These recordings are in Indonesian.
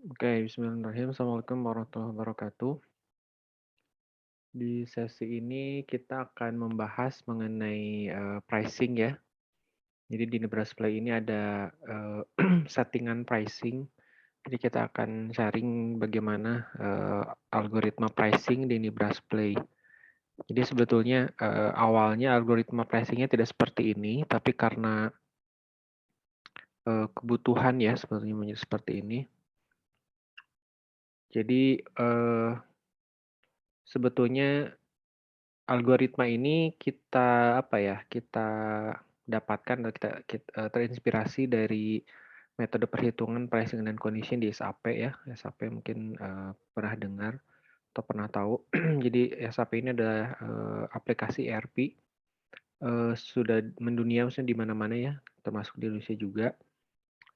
Oke, bismillahirrahmanirrahim. Assalamualaikum warahmatullahi wabarakatuh. Di sesi ini kita akan membahas mengenai pricing ya. Jadi di Nebrasplay ini ada settingan pricing. Jadi kita akan sharing bagaimana algoritma pricing di Nebrasplay. Jadi sebetulnya awalnya algoritma pricingnya tidak seperti ini, tapi karena kebutuhan ya sebetulnya menjadi seperti ini. Jadi sebetulnya algoritma ini kita apa ya, kita dapatkan atau kita terinspirasi dari metode perhitungan pricing dan condition di SAP ya. SAP mungkin pernah dengar atau pernah tahu. Jadi SAP ini adalah aplikasi ERP sudah mendunia maksudnya di mana-mana ya, termasuk di Indonesia juga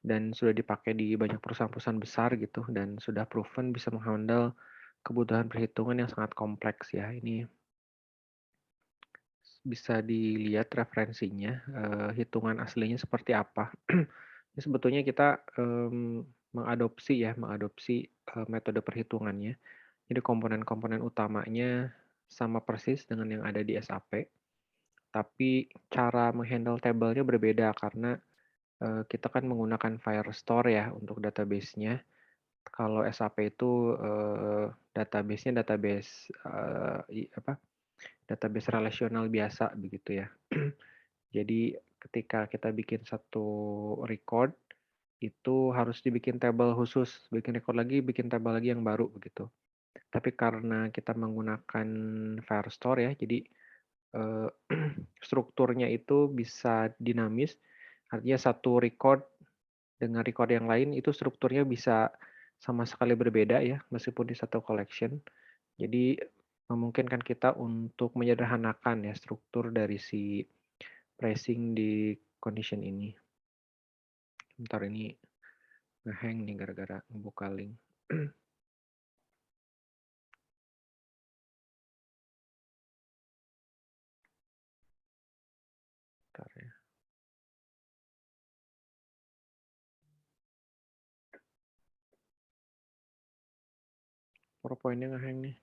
dan sudah dipakai di banyak perusahaan-perusahaan besar gitu dan sudah proven bisa menghandle kebutuhan perhitungan yang sangat kompleks ya. Ini bisa dilihat referensinya, hitungan aslinya seperti apa. Ini sebetulnya kita mengadopsi metode perhitungannya. Jadi komponen-komponen utamanya sama persis dengan yang ada di SAP, tapi cara menghandle tabelnya berbeda karena kita kan menggunakan Firestore ya untuk database-nya. Kalau SAP itu database-nya database database relasional biasa begitu ya. Jadi ketika kita bikin satu record, itu harus dibikin tabel khusus, bikin record lagi, bikin tabel lagi yang baru begitu. Tapi karena kita menggunakan Firestore ya, jadi eh, strukturnya itu bisa dinamis. Artinya satu record dengan record yang lain itu strukturnya bisa sama sekali berbeda ya, meskipun di satu collection. Jadi memungkinkan kita untuk menyederhanakan ya struktur dari si pricing di condition ini. Bentar ini ngehang nih gara-gara ngebuka link. Bentar ya. PowerPoint-nya ngehang nih.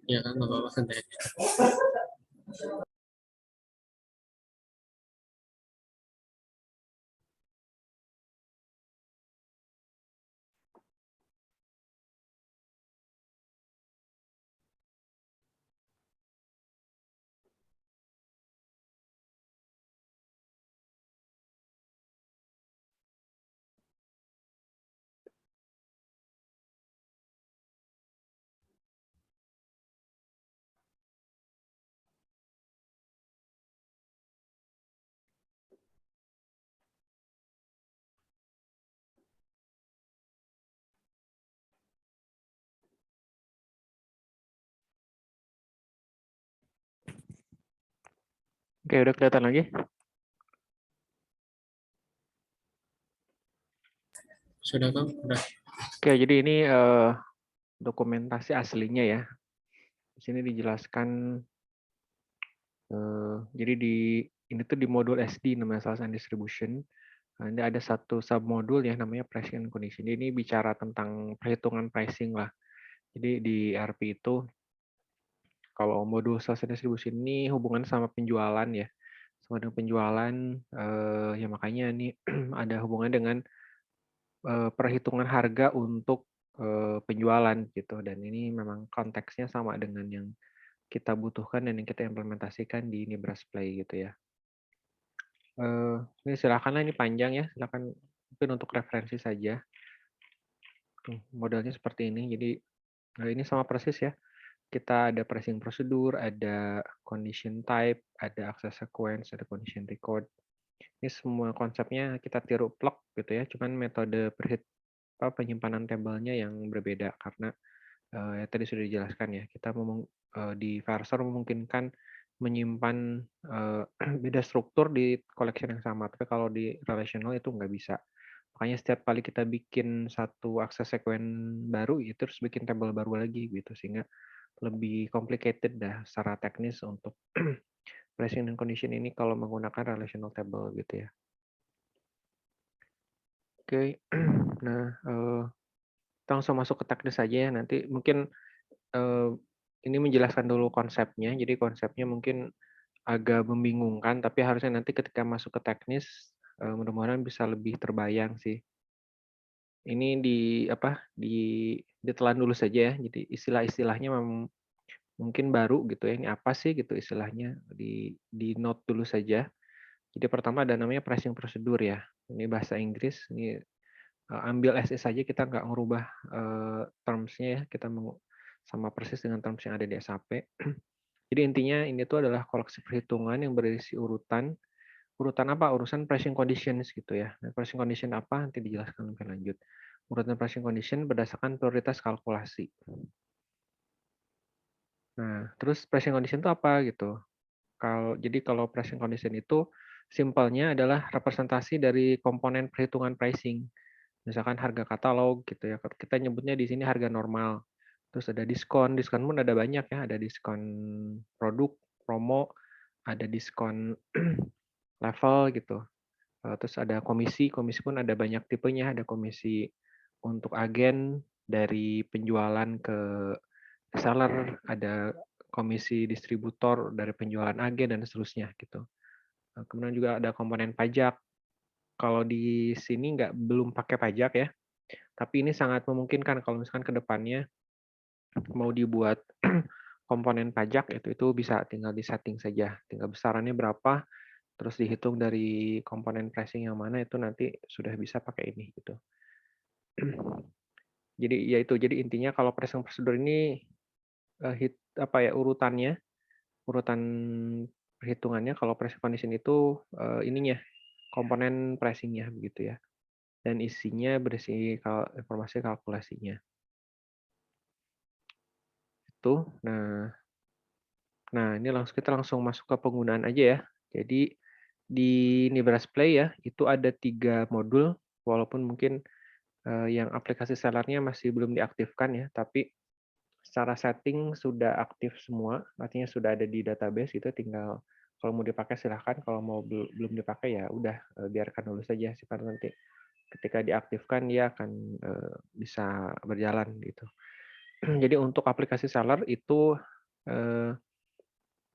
Ya kan, nggak apa-apa, santai. Oke, udah kelihatan lagi? Sudah kok, udah. Oke, jadi ini dokumentasi aslinya ya. Di sini dijelaskan jadi ini tuh di modul SD namanya Sales and Distribution. Nah, ini ada satu submodul ya namanya Pricing and Condition. Jadi ini bicara tentang perhitungan pricing lah. Jadi di ERP itu kalau modul Sales and Distribution ini hubungan sama penjualan ya. Sama dengan penjualan ya makanya ini ada hubungan dengan perhitungan harga untuk penjualan gitu dan ini memang konteksnya sama dengan yang kita butuhkan dan yang kita implementasikan di Nebrasplay gitu ya. Ini silakanlah ini panjang ya, silakan mungkin untuk referensi saja. Modelnya seperti ini. Jadi ini sama persis ya. Kita ada pricing prosedur, ada condition type, ada access sequence, ada condition record. Ini semua konsepnya kita tiru plug gitu ya. Cuman metode penyimpanan tabelnya yang berbeda karena ya tadi sudah dijelaskan ya. Kita di Versor memungkinkan menyimpan beda struktur di collection yang sama. Tapi kalau di relational itu nggak bisa. Makanya setiap kali kita bikin satu access sequence baru, itu terus bikin tabel baru lagi gitu. Sehingga lebih complicated dah secara teknis untuk pricing dan condition ini kalau menggunakan relational table gitu ya. Oke. Nah, kita langsung masuk ke teknis aja ya, nanti mungkin, eee, ini menjelaskan dulu konsepnya. Jadi konsepnya mungkin agak membingungkan, tapi harusnya nanti ketika masuk ke teknis, mudah-mudahan bisa lebih terbayang sih. Ini apa, ditelan dulu saja ya, jadi istilah-istilahnya mungkin baru gitu ya, ini apa sih gitu istilahnya, di-note dulu saja. Jadi pertama ada namanya pricing prosedur ya, ini bahasa Inggris, ini, ambil as is saja kita nggak ngerubah, terms-nya ya, kita sama persis dengan terms yang ada di SAP. Jadi intinya ini tuh adalah koleksi perhitungan yang berisi urutan, urutan apa? Urusan pricing conditions gitu ya. Nah, pricing condition apa? Nanti dijelaskan lebih lanjut. Urutan pricing condition berdasarkan prioritas kalkulasi. Nah, terus pricing condition itu apa gitu? Kalau pricing condition itu simpelnya adalah representasi dari komponen perhitungan pricing. Misalkan harga katalog gitu ya, kita nyebutnya di sini harga normal. Terus ada diskon, diskon pun ada banyak ya, ada diskon produk, promo, ada diskon level gitu. Terus ada komisi, komisi pun ada banyak tipenya, ada komisi untuk agen dari penjualan ke seller, ada komisi distributor dari penjualan agen dan seterusnya gitu. Kemudian juga ada komponen pajak. Kalau di sini belum pakai pajak ya, tapi ini sangat memungkinkan kalau misalkan ke depannya mau dibuat komponen pajak itu bisa tinggal di-setting saja, tinggal besarannya berapa, terus dihitung dari komponen pricing yang mana itu nanti sudah bisa pakai ini gitu. Jadi ya itu, jadi intinya kalau pricing prosedur ini, apa ya, urutan perhitungannya kalau pricing condition itu, ininya, komponen pricing-nya begitu ya, dan isinya berisi informasi kalkulasinya, itu. Nah, ini kita langsung masuk ke penggunaan aja ya. Jadi di Nibras Play ya, itu ada 3 modul, walaupun mungkin, yang aplikasi sellernya masih belum diaktifkan ya, tapi secara setting sudah aktif semua, artinya sudah ada di database itu tinggal kalau mau dipakai silahkan, kalau mau belum dipakai ya udah, biarkan dulu saja simpan nanti ketika diaktifkan dia akan, bisa berjalan gitu. Jadi untuk aplikasi seller itu, eee,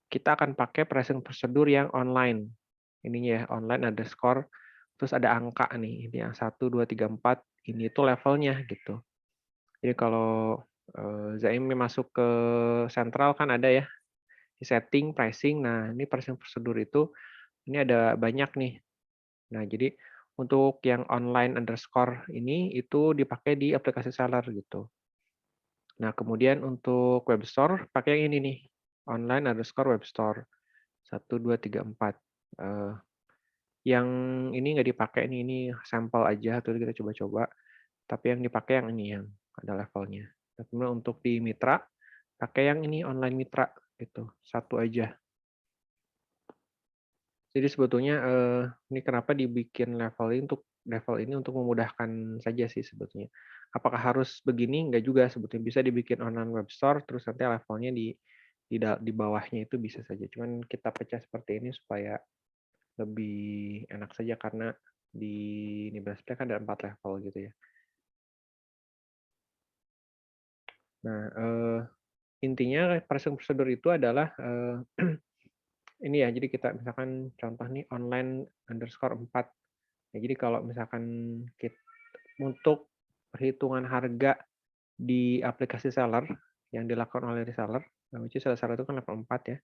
kita akan pakai pricing prosedur yang online. Ininya ya, online ada skor, terus ada angka nih, ini yang 1, 2, 3, 4 ini tuh levelnya gitu. Jadi kalau, Zaim masuk ke sentral kan ada ya, di setting, pricing, nah ini pricing prosedur itu, ini ada banyak nih. Nah jadi untuk yang online underscore ini, itu dipakai di aplikasi seller gitu. Nah kemudian untuk web store pakai yang ini nih, online underscore web store, 1, 2, 3, 4. Yang ini nggak dipakai nih, ini sampel aja, terus kita coba-coba. Tapi yang dipakai yang ini, yang ada levelnya. Nah, kemudian untuk di mitra, pakai yang ini online mitra gitu, satu aja. Jadi sebetulnya, ini kenapa dibikin level ini untuk memudahkan saja sih sebetulnya. Apakah harus begini? Enggak juga sebetulnya, bisa dibikin online web store, terus nanti levelnya di bawahnya itu bisa saja. Cuman kita pecah seperti ini supaya lebih enak saja karena di Nebraska kan ada 4 level gitu ya. Nah, intinya pricing prosedur itu adalah, ini ya, jadi kita misalkan contoh nih online underscore 4. Ya, jadi kalau misalkan untuk perhitungan harga di aplikasi seller yang dilakukan oleh reseller, which is seller itu kan level 4 ya,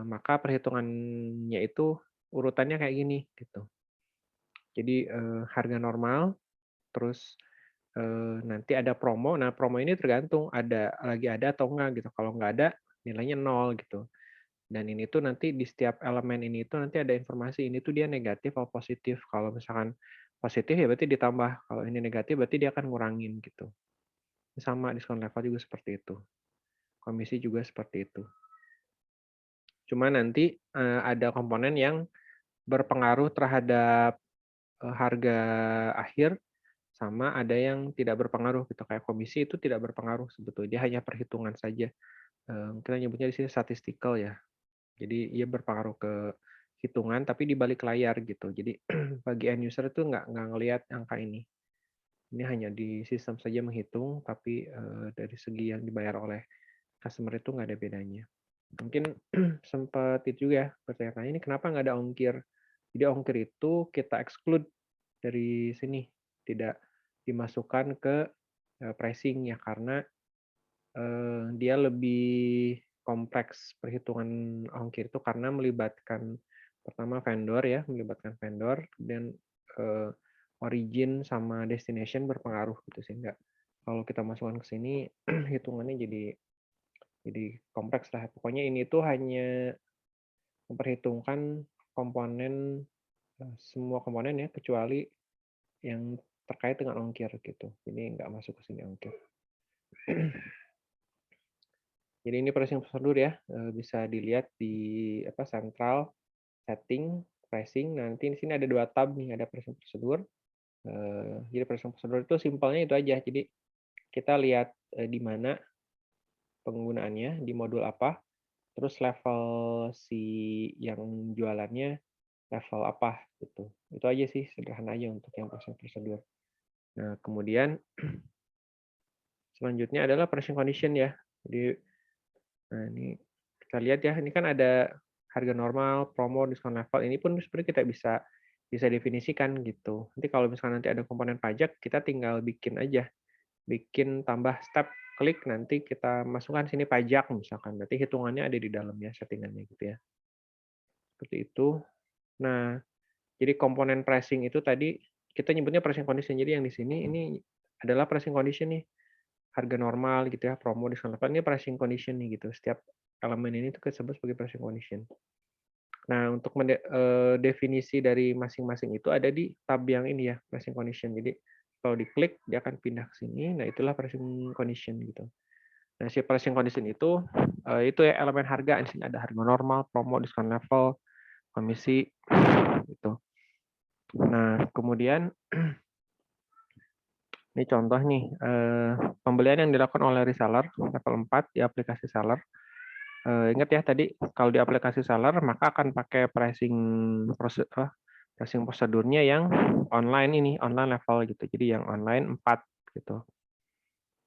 maka perhitungannya itu urutannya kayak gini gitu. Jadi, harga normal, terus, nanti ada promo. Nah, promo ini tergantung lagi ada atau enggak gitu. Kalau nggak ada, nilainya nol gitu. Dan ini tuh nanti di setiap elemen ini tuh nanti ada informasi, ini tuh dia negatif atau positif. Kalau misalkan positif ya berarti ditambah, kalau ini negatif berarti dia akan ngurangin gitu. Sama diskon level juga seperti itu. Komisi juga seperti itu. Cuma nanti, ada komponen yang berpengaruh terhadap, harga akhir, sama ada yang tidak berpengaruh gitu, kayak komisi itu tidak berpengaruh sebetulnya, dia hanya perhitungan saja. Kita nyebutnya di sini statistical ya. Jadi ia berpengaruh ke hitungan tapi di balik layar gitu. Jadi bagi end user itu nggak ngelihat angka ini. Ini hanya di sistem saja menghitung, tapi dari segi yang dibayar oleh customer itu nggak ada bedanya. Mungkin sempat itu juga ya bertanya-tanya ini kenapa nggak ada ongkir. Jadi ongkir itu kita exclude dari sini, tidak dimasukkan ke pricing ya karena dia lebih kompleks perhitungan ongkir itu karena melibatkan pertama vendor ya, melibatkan vendor dan origin sama destination berpengaruh gitu sehingga kalau kita masukkan ke sini hitungannya jadi kompleks lah. Pokoknya ini tuh hanya memperhitungkan komponen semua komponen ya kecuali yang terkait dengan ongkir gitu. Jadi nggak masuk ke sini ongkir. Jadi ini pricing prosedur ya, bisa dilihat di central setting pricing. Nanti di sini ada 2 tab nih, ada pricing prosedur. Jadi pricing prosedur itu simpelnya itu aja. Jadi kita lihat di mana penggunaannya, di modul apa, terus level si yang jualannya level apa gitu. Itu aja sih, sederhana aja untuk yang pricing prosedur. Nah, kemudian selanjutnya adalah pricing condition ya. Jadi nah ini kita lihat ya, ini kan ada harga normal, promo, diskon level. Ini pun sebenarnya kita bisa definisikan gitu. Nanti kalau misalkan nanti ada komponen pajak, kita tinggal bikin aja. Bikin tambah step, klik nanti kita masukkan sini pajak misalkan. Berarti hitungannya ada di dalamnya settingannya gitu ya. Seperti itu. Nah, jadi komponen pricing itu tadi kita nyebutnya pricing condition. Jadi yang di sini ini adalah pricing condition nih. Harga normal gitu ya, promo, diskon level ini pricing condition nih gitu. Setiap elemen ini tuh disebut sebagai pricing condition. Nah, untuk definisi dari masing-masing itu ada di tab yang ini ya, pricing condition. Jadi kalau diklik dia akan pindah ke sini. Nah, itulah pricing condition gitu. Nah, si pricing condition itu ya elemen harga. Di sini ada harga normal, promo, diskon level, komisi gitu. Nah, kemudian ini contoh nih, pembelian yang dilakukan oleh reseller level 4 di aplikasi seller. Ingat ya tadi kalau di aplikasi seller maka akan pakai pricing prosedurnya yang online level gitu. Jadi yang online 4 gitu.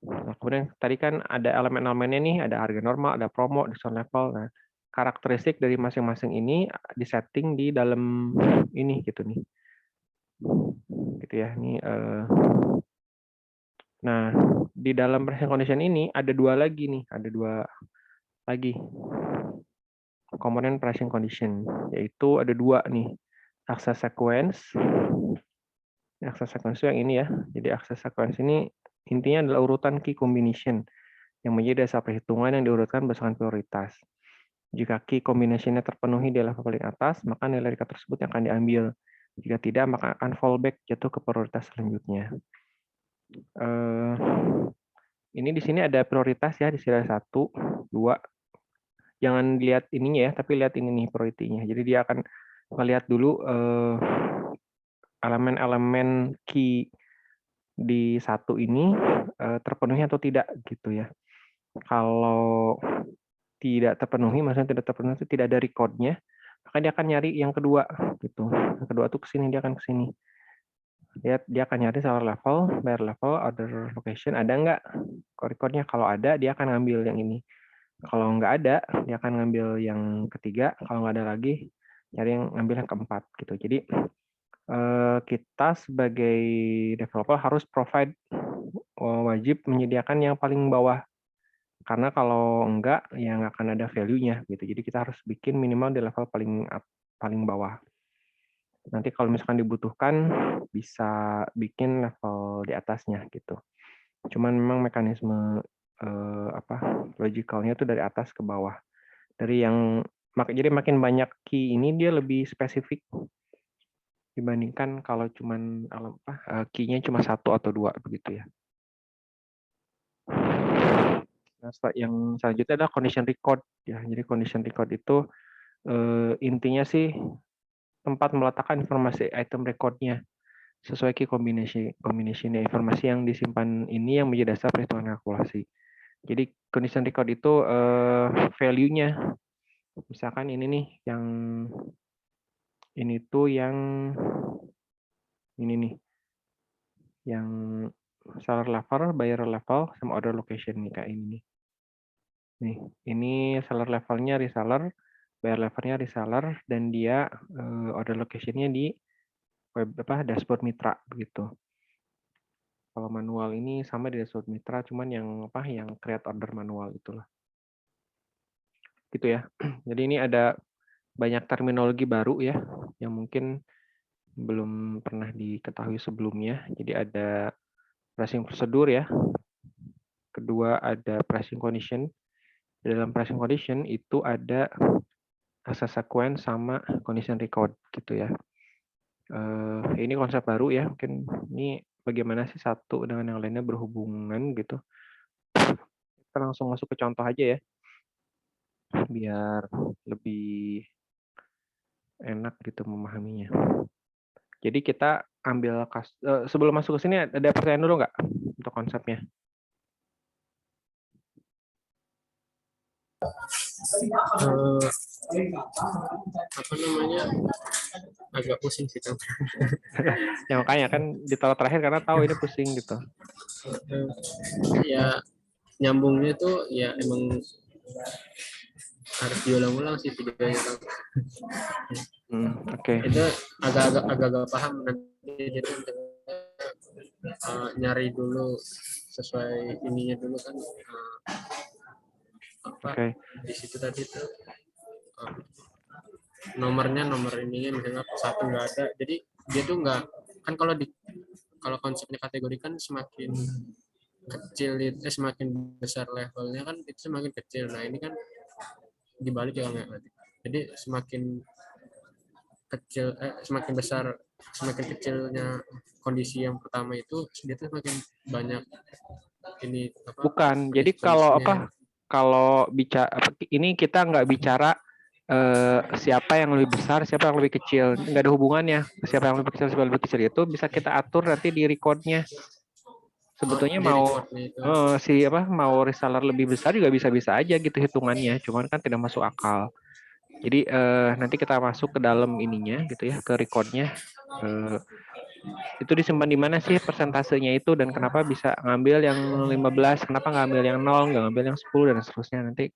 Nah, kemudian tadi kan ada elemen-elemennya nih, ada harga normal, ada promo, diskon level. Nah, karakteristik dari masing-masing ini disetting di dalam ini gitu nih. Gitu ya. Nah, di dalam pricing condition ini ada dua lagi nih, ada dua lagi komponen pricing condition, yaitu ada dua nih, access sequence. Access sequence yang ini ya. Jadi access sequence ini intinya adalah urutan key combination yang menjadi dasar perhitungan yang diurutkan berdasarkan prioritas. Jika key combination-nya terpenuhi di level paling atas, maka nilai record tersebut yang akan diambil. Jika tidak, maka akan fallback jatuh ke prioritas selanjutnya. Ini di sini ada prioritas ya, di sini ada 1, 2. Jangan lihat ininya ya, tapi lihat ini nih priority-nya. Jadi dia akan melihat dulu elemen-elemen key di 1 ini terpenuhi atau tidak gitu ya. Kalau tidak terpenuhi, maksudnya tidak terpenuhi itu tidak ada record-nya, maka dia akan nyari yang kedua gitu. Yang kedua tuh ke sini, dia akan ke sini. Dia akan nyari seller level, buyer level, order location, ada nggak record-nya? Kalau ada, dia akan ngambil yang ini. Kalau nggak ada, dia akan ngambil yang ketiga. Kalau nggak ada lagi, nyari yang ngambil yang keempat gitu. Jadi kita sebagai developer harus wajib menyediakan yang paling bawah. Karena kalau enggak, ya nggak akan ada value-nya gitu. Jadi kita harus bikin minimal di level paling bawah. Nanti kalau misalkan dibutuhkan, bisa bikin level di atasnya gitu. Cuman memang mekanisme logical-nya itu dari atas ke bawah. Jadi makin banyak key ini dia lebih spesifik dibandingkan kalau cuman key-nya cuma 1 atau 2 begitu ya. Nah, yang selanjutnya adalah condition record ya. Jadi condition record itu intinya sih tempat meletakkan informasi item record-nya sesuai key combination informasi yang disimpan ini yang menjadi dasar perhitungan kalkulasi. Jadi condition record itu value-nya. Misalkan ini nih yang Ini tuh yang ini nih, yang seller level, buyer level, sama order location nih kayak ini nih. Nih, ini seller levelnya reseller, buyer levelnya reseller, dan dia order location-nya di web dashboard mitra begitu. Kalau manual ini sama di dashboard mitra, cuman yang create order manual itulah. Gitu ya. Jadi ini ada banyak terminologi baru ya, yang mungkin belum pernah diketahui sebelumnya. Jadi ada pricing prosedur ya. Kedua ada pricing condition. Di dalam pricing condition itu ada access sequence sama condition record gitu ya. Ini konsep baru ya. Mungkin ini bagaimana sih satu dengan yang lainnya berhubungan gitu. Kita langsung masuk ke contoh aja ya, biar lebih enak gitu memahaminya. Jadi kita ambil sebelum masuk ke sini ada pertanyaan dulu nggak untuk konsepnya? Apa namanya, agak pusing sih Kang. Ya makanya kan ditaruh terakhir karena tahu ini pusing gitu. Ya nyambungnya tuh ya emang harus diulang-ulang sih videonya Kang. Oke. Itu agak-agak paham nanti, jadi nyari dulu sesuai ininya dulu kan, apa Oke. di situ tadi tuh nomornya, nomor ininya misalnya satu nggak ada, jadi dia tuh nggak, kan kalau konsepnya kategori kan semakin kecil semakin besar levelnya kan itu semakin kecil. Nah ini kan dibalik ya Kang, jadi semakin besar, semakin kecilnya kondisi yang pertama itu dia tuh semakin banyak ini apa Bukan. Jadi kalau kondisi-kondisinya. kalau bicara ini kita nggak bicara siapa yang lebih besar, siapa yang lebih kecil. Nggak ada hubungannya. Siapa yang lebih kecil, siapa yang lebih kecil itu bisa kita atur nanti di recordnya. Sebetulnya Di mau recordnya itu. mau reseller lebih besar juga bisa-bisa aja gitu hitungannya. Cuman kan tidak masuk akal. Jadi nanti kita masuk ke dalam ininya gitu ya, ke recordnya. Itu disimpan di mana sih persentasenya itu dan kenapa bisa ngambil yang 15, kenapa ngambil yang 0, nggak ngambil yang 10 dan seterusnya. Nanti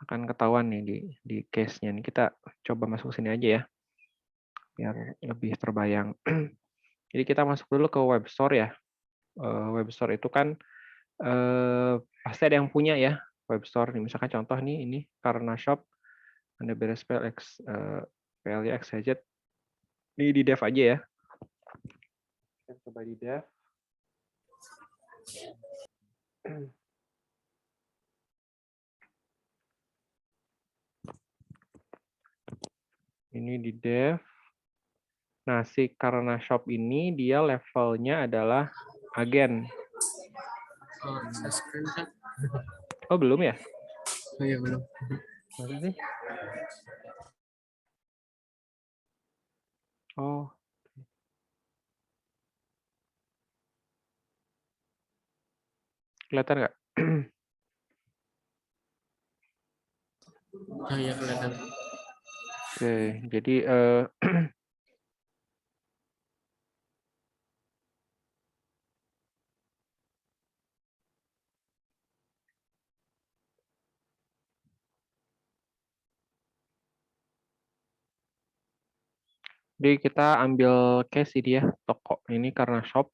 akan ketahuan nih di case-nya. Nih kita coba masuk sini aja ya, biar lebih terbayang. Jadi kita masuk dulu ke web store ya. Web store itu kan pasti ada yang punya ya web store. Misalkan contoh nih ini Karna Shop, Anda beres PLX, PLY XYZ. Ini di dev aja ya. Kita coba di dev. Ini di dev. Nah, si Karna Shop ini dia levelnya adalah agen. Saya screenshot. Oh, belum ya? Oh iya belum. Masa sih? Oh, kelihatan nggak? Oh iya kelihatan. Oke, jadi jadi kita ambil case ini ya, toko ini Karna Shop,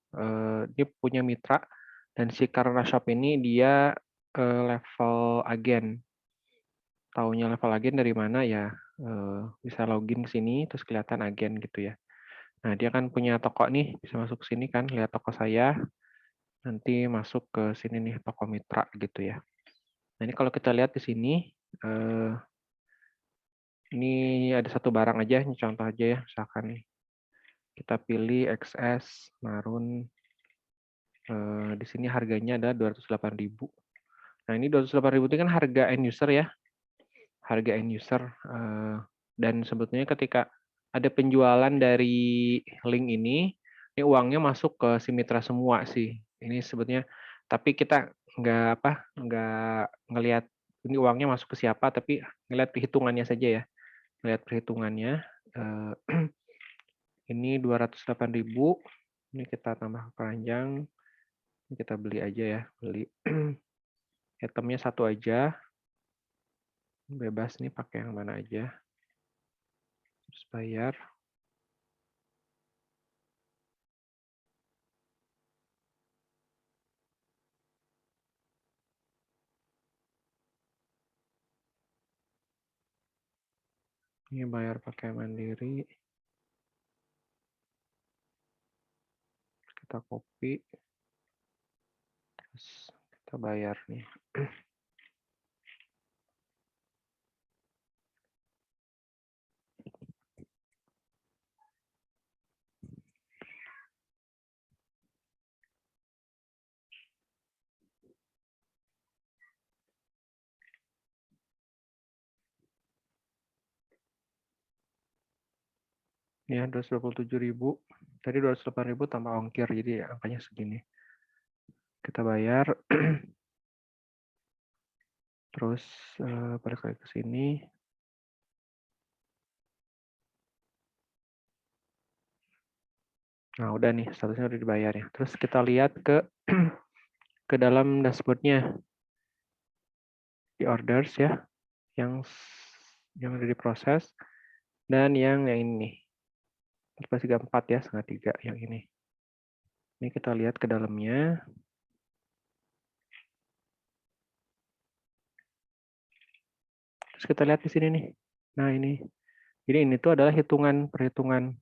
dia punya mitra, dan si Karna Shop ini dia level agen. Taunya level agen dari mana ya? Bisa login ke sini, terus kelihatan agen gitu ya. Nah, dia kan punya toko nih, bisa masuk ke sini kan, lihat toko saya, nanti masuk ke sini nih, toko mitra gitu ya. Nah, ini kalau kita lihat di sini, ini ada satu barang aja, ini contoh aja ya, misalkan nih. Kita pilih XS, Marun, di sini harganya ada 208.000. Nah, ini 208.000 itu kan harga end user ya, harga end user. Dan sebetulnya ketika ada penjualan dari link ini uangnya masuk ke si mitra semua sih. Ini sebetulnya, tapi kita nggak ngelihat ini uangnya masuk ke siapa, tapi ngelihat perhitungannya saja ya. Ngelihat perhitungannya. ini 208.000, ini kita tambah keranjang, ini kita beli aja ya, beli. Itemnya 1 aja, bebas nih pakai yang mana aja. Terus bayar. Ini bayar pakai Mandiri. Kita copy. Terus kita bayar nih. Ya, 227.000. Tadi 208.000 tambah ongkir, jadi angkanya segini. Kita bayar. Terus balik lagi ke sini. Nah, udah nih, statusnya udah dibayar ya. Terus kita lihat ke ke dalam dashboard-nya. Di orders ya, yang udah diproses, dan yang ini. 1434 ya, setengah 3 yang ini. Ini kita lihat ke dalamnya. Terus kita lihat di sini nih. Nah, ini. Jadi ini tuh adalah perhitungan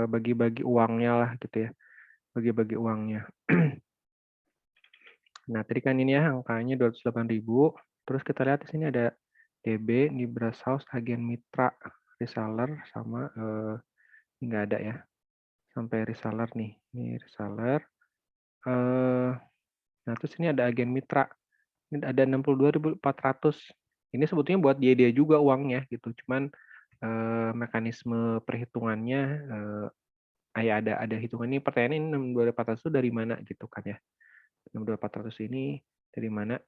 bagi-bagi uangnya lah gitu ya. Bagi-bagi uangnya. Nah, tadi kan ini ya angkanya 208.000. Terus kita lihat di sini ada DB, di Beras House, agen mitra, reseller, sama ini nggak ada ya. Sampai reseller nih. Ini reseller. Nah, terus ini ada agen mitra. Ini ada 62.400. Ini sebetulnya buat dia juga uangnya gitu. Cuman mekanisme perhitungannya ya ada hitungan ini, pertanyaannya ini 62.400 itu dari mana gitu kan ya. 62.400 ini dari mana?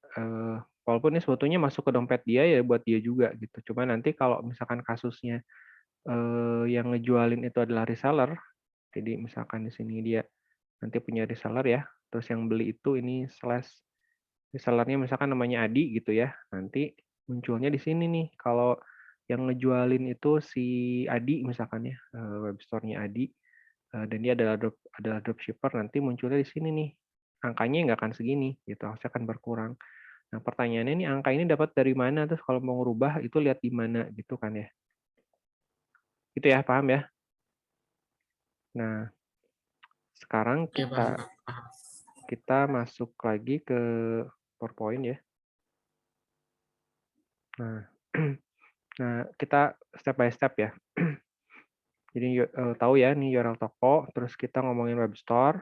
Walaupun ini sebetulnya masuk ke dompet dia ya buat dia juga gitu. Cuma nanti kalau misalkan kasusnya yang ngejualin itu adalah reseller, jadi misalkan di sini dia nanti punya reseller ya, terus yang beli itu ini slash resellernya misalkan namanya Adi gitu ya, nanti munculnya di sini nih. Kalau yang ngejualin itu si Adi misalkan ya, web store-nya Adi, dan dia adalah dropshipper, nanti munculnya di sini nih. Angkanya nggak akan segini, gitu, harusnya akan berkurang. Nah, pertanyaannya nih, angka ini dapat dari mana? Terus kalau mau ngerubah, itu lihat di mana, gitu kan ya. Gitu ya, paham ya? Nah, sekarang Oke, paham, paham. kita masuk lagi ke PowerPoint ya. Nah, nah kita step by step ya. Jadi tahu ya, ini URL toko, terus kita ngomongin web store.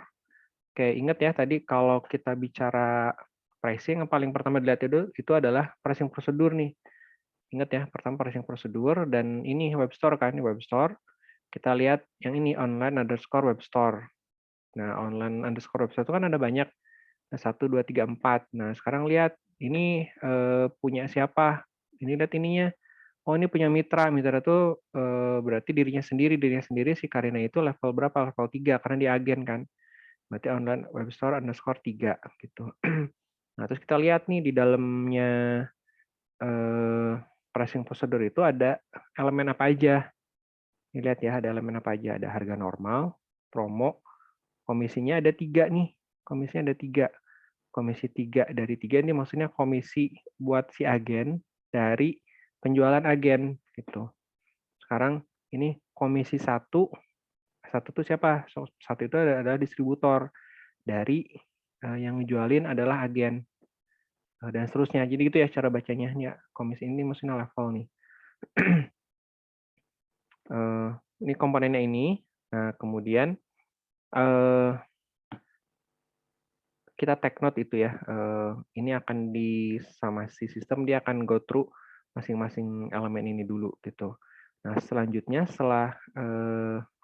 Oke, ingat ya tadi kalau kita bicara pricing, yang paling pertama dilihat itu adalah pricing prosedur nih. Ingat ya, pertama pricing prosedur, dan ini web store kan, ini web store. Kita lihat yang ini online underscore web store. Nah, online underscore web store itu kan ada banyak. 1, 2, 3, 4. Nah, sekarang lihat ini punya siapa? Ini lihat ininya. Oh, ini punya mitra. Mitra itu berarti dirinya sendiri si Karina itu level berapa? Level 3 karena dia agen kan. Berarti online web store underscore 3 gitu. Nah, terus kita lihat nih di dalamnya pricing procedure itu ada elemen apa aja. Ini lihat ya, ada elemen apa aja. Ada harga normal, promo, komisinya ada 3 nih. Komisinya ada 3. Komisi 3 dari 3 ini maksudnya komisi buat si agen dari penjualan agen gitu. Sekarang ini komisi 1, 1 itu siapa? 1 itu adalah distributor dari yang ngejualin adalah agen dan seterusnya. Jadi gitu ya cara bacanya. Ya, komisi ini maksudnya level nih. Ini komponennya ini. Nah, kemudian kita take note itu ya. Ini akan sama si sistem dia akan go through masing-masing elemen ini dulu gitu. Nah, selanjutnya setelah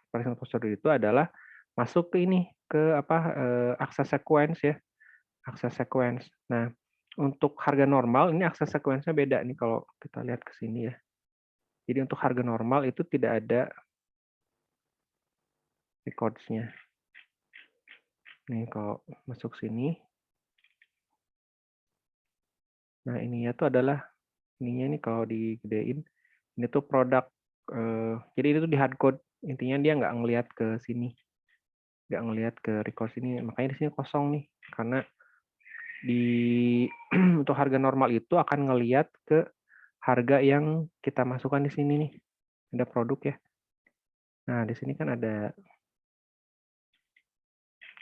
pricing procedure itu adalah masuk ke ini ke access sequence ya. Access sequence. Nah, untuk harga normal ini access sequence-nya beda nih kalau kita lihat ke sini ya. Jadi untuk harga normal itu tidak ada records-nya. Nih kalau masuk sini. Nah, ininya tuh adalah ininya nih kalau digedein, ini tuh produk. Jadi itu tuh di hardcode. Intinya dia nggak ngelihat ke sini, nggak ngelihat ke record sini. Makanya di sini kosong nih, karena di untuk harga normal itu akan ngelihat ke harga yang kita masukkan di sini nih. Ada produk ya. Nah, di sini kan ada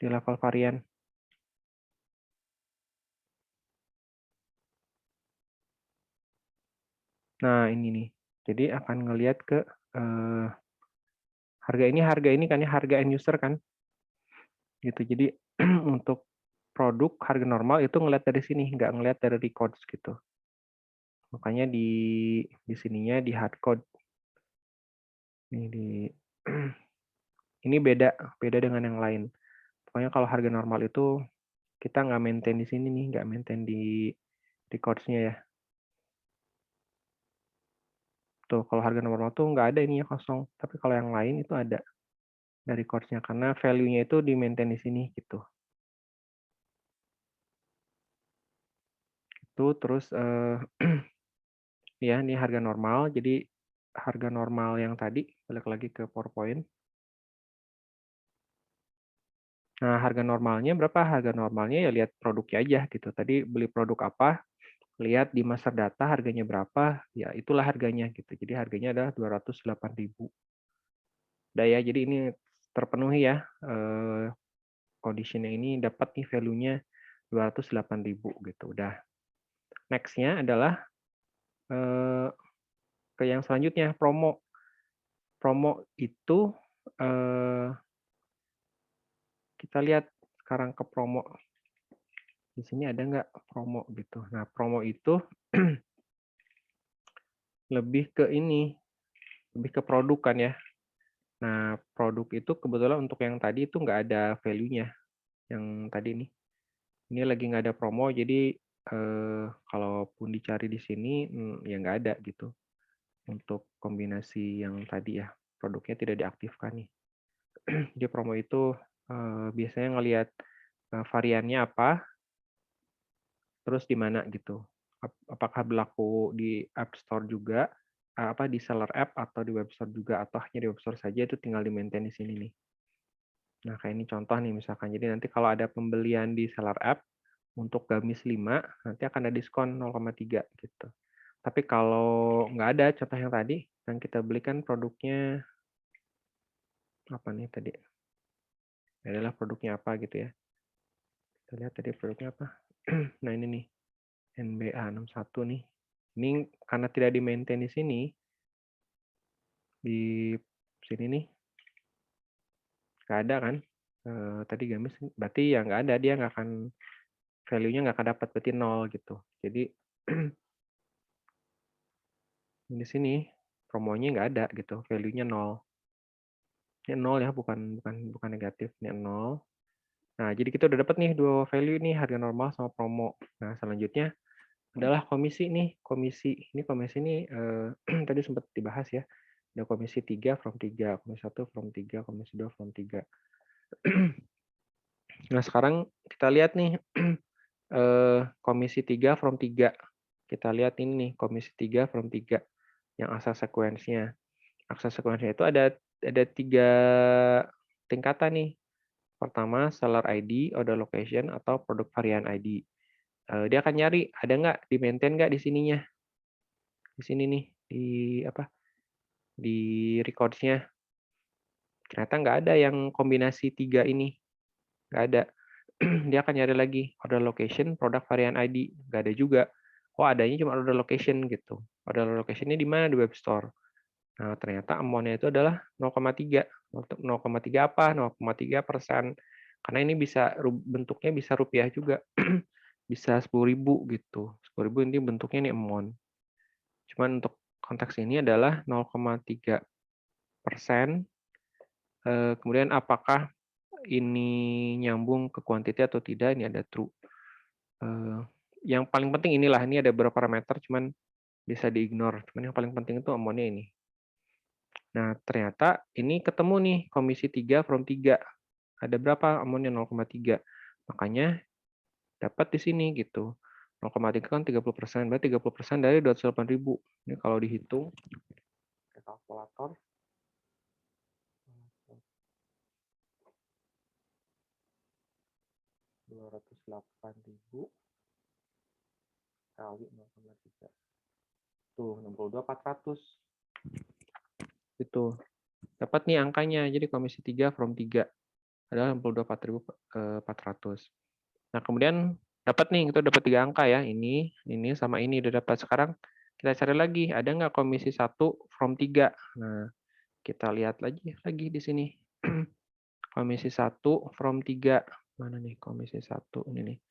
di level varian. Nah, ini nih. Jadi akan ngelihat ke harga ini kan ya, harga end user kan. Gitu. Jadi untuk produk harga normal itu ngelihat dari sini, nggak ngelihat dari records gitu. Makanya di sininya di hardcode. Ini beda dengan yang lain. Pokoknya kalau harga normal itu kita nggak maintain di sini nih, nggak maintain di records-nya ya. Tuh, kalau harga normal tuh nggak ada ininya kosong. Tapi kalau yang lain itu ada dari records-nya karena value-nya itu di maintain di sini gitu. Itu terus ya ini harga normal. Jadi harga normal yang tadi balik lagi ke PowerPoint. Nah, harga normalnya berapa? Harga normalnya ya lihat produknya aja gitu. Tadi beli produk apa, lihat di master data harganya berapa, ya itulah harganya gitu. Jadi harganya adalah 208.000. Udah ya, jadi ini terpenuhi ya. Condition-nya ini dapat nih value-nya 208.000 gitu. Udah. Next-nya adalah ke yang selanjutnya, promo. Promo itu kita lihat sekarang ke promo. Di sini ada nggak promo gitu. Nah, promo itu lebih ke ini, lebih ke produk kan ya. Nah, produk itu kebetulan untuk yang tadi itu nggak ada value-nya. Yang tadi nih. Ini lagi nggak ada promo, jadi kalaupun dicari di sini, ya nggak ada gitu. Untuk kombinasi yang tadi ya, produknya tidak diaktifkan nih. Jadi promo itu biasanya ngelihat variannya apa, terus di mana gitu. Apakah berlaku di App Store juga, apa di seller app atau di web store juga, atau hanya di web store saja, itu tinggal di-maintain di sini nih. Nah, kayak ini contoh nih misalkan. Jadi nanti kalau ada pembelian di seller app untuk gamis 5, nanti akan ada diskon 0,3 gitu. Tapi kalau nggak ada contoh yang tadi, yang kita belikan produknya apa nih tadi? Adalah produknya apa gitu ya. Kita lihat tadi produknya apa. Nah, ini nih. NBA 61 nih. Ini karena tidak di-maintain di sini, di sini nih, nggak ada kan. Tadi gamis, berarti ya nggak ada, dia nggak akan, value-nya nggak akan dapat, berarti 0 gitu. Jadi di sini promonya nggak ada gitu, value-nya 0. Ini 0 ya, bukan negatif, ini 0. Nah, jadi kita udah dapat nih dua value nih, harga normal sama promo. Nah, selanjutnya adalah komisi nih, komisi. Ini komisi ini tadi sempat dibahas ya. Ada komisi 3 from 3, komisi 1 from 3, komisi 2 from 3. Nah, sekarang kita lihat nih komisi 3 from 3. Kita lihat ini nih, komisi 3 from 3 yang asal sequence-nya. Akses sequence-nya itu ada 3 tingkatan nih. Pertama, seller ID, order location, atau produk varian ID. Dia akan nyari, ada nggak, di-maintain nggak di sininya. Di sini nih, di apa, di records-nya. Ternyata nggak ada yang kombinasi 3 ini. Nggak ada. Dia akan nyari lagi, order location, produk varian ID. Nggak ada juga. Oh, adanya cuma order location gitu. Order location-nya di mana? Di web store. Nah, ternyata amount-nya itu adalah 0,3. 0,3 apa? 0,3%. Karena ini bisa bentuknya bisa rupiah juga. Bisa 10.000 gitu. 10.000 ini bentuknya ini amount. Cuman untuk konteks ini adalah 0,3%. Kemudian apakah ini nyambung ke quantity atau tidak? Ini ada true. Yang paling penting inilah, ini ada beberapa parameter, cuman bisa di-ignore. Cuman yang paling penting itu amount-nya ini. Nah, ternyata ini ketemu nih komisi 3 from 3. Ada berapa amonnya 0,3. Makanya dapat di sini gitu. 0,3 kan 30%, berarti 30% dari 208.000. Ini kalau dihitung pakai kalkulator 208.000 kali 0,3. Tuh, 62.400. Itu. Dapat nih angkanya. Jadi komisi 3 from 3 adalah 62.400. Nah, kemudian dapat nih, kita dapat 3 angka ya. Ini sama ini udah dapat. Sekarang kita cari lagi, ada nggak komisi 1 from 3? Nah, kita lihat lagi di sini. Komisi 1 from 3. Mana nih komisi 1? Ini nih.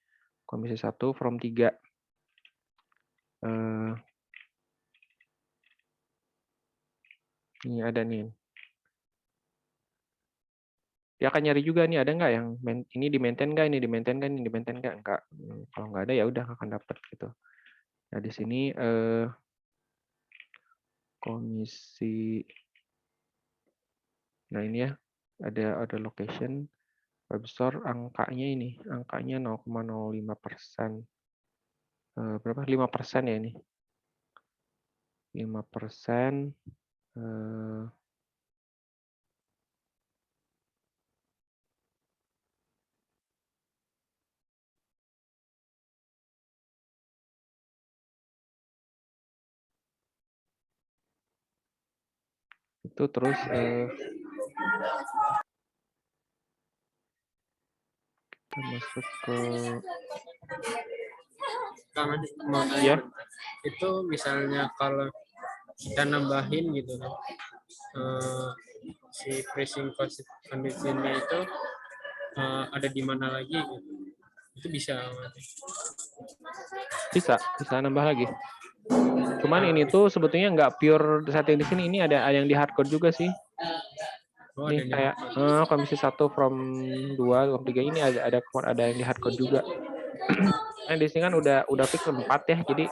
Komisi 1 from 3. Ini ada nih. Dia akan nyari juga nih, ada nggak yang ini di-maintain nggak, ini di-maintain nggak, ini di-maintain nggak? Enggak. Kalau nggak ada ya udah akan dapat gitu. Nah, di sini komisi, nah ini ya, ada location, web store, angkanya 0,05%. Berapa? 5% ya ini. 5%. Itu terus kita masuk ke mau tanya ya. itu misalnya kalau kita nambahin gitu kan si pricing conditionnya itu ada di mana lagi gitu. Itu bisa Bisa nambah lagi. Cuman ini tuh sebetulnya nggak pure setting di sini, ini ada yang di hardcode juga sih. Nih kayak komisi 1 from 2 from 3 ini ada yang di hardcode juga. Nah, di sini kan udah fix 4 ya, jadi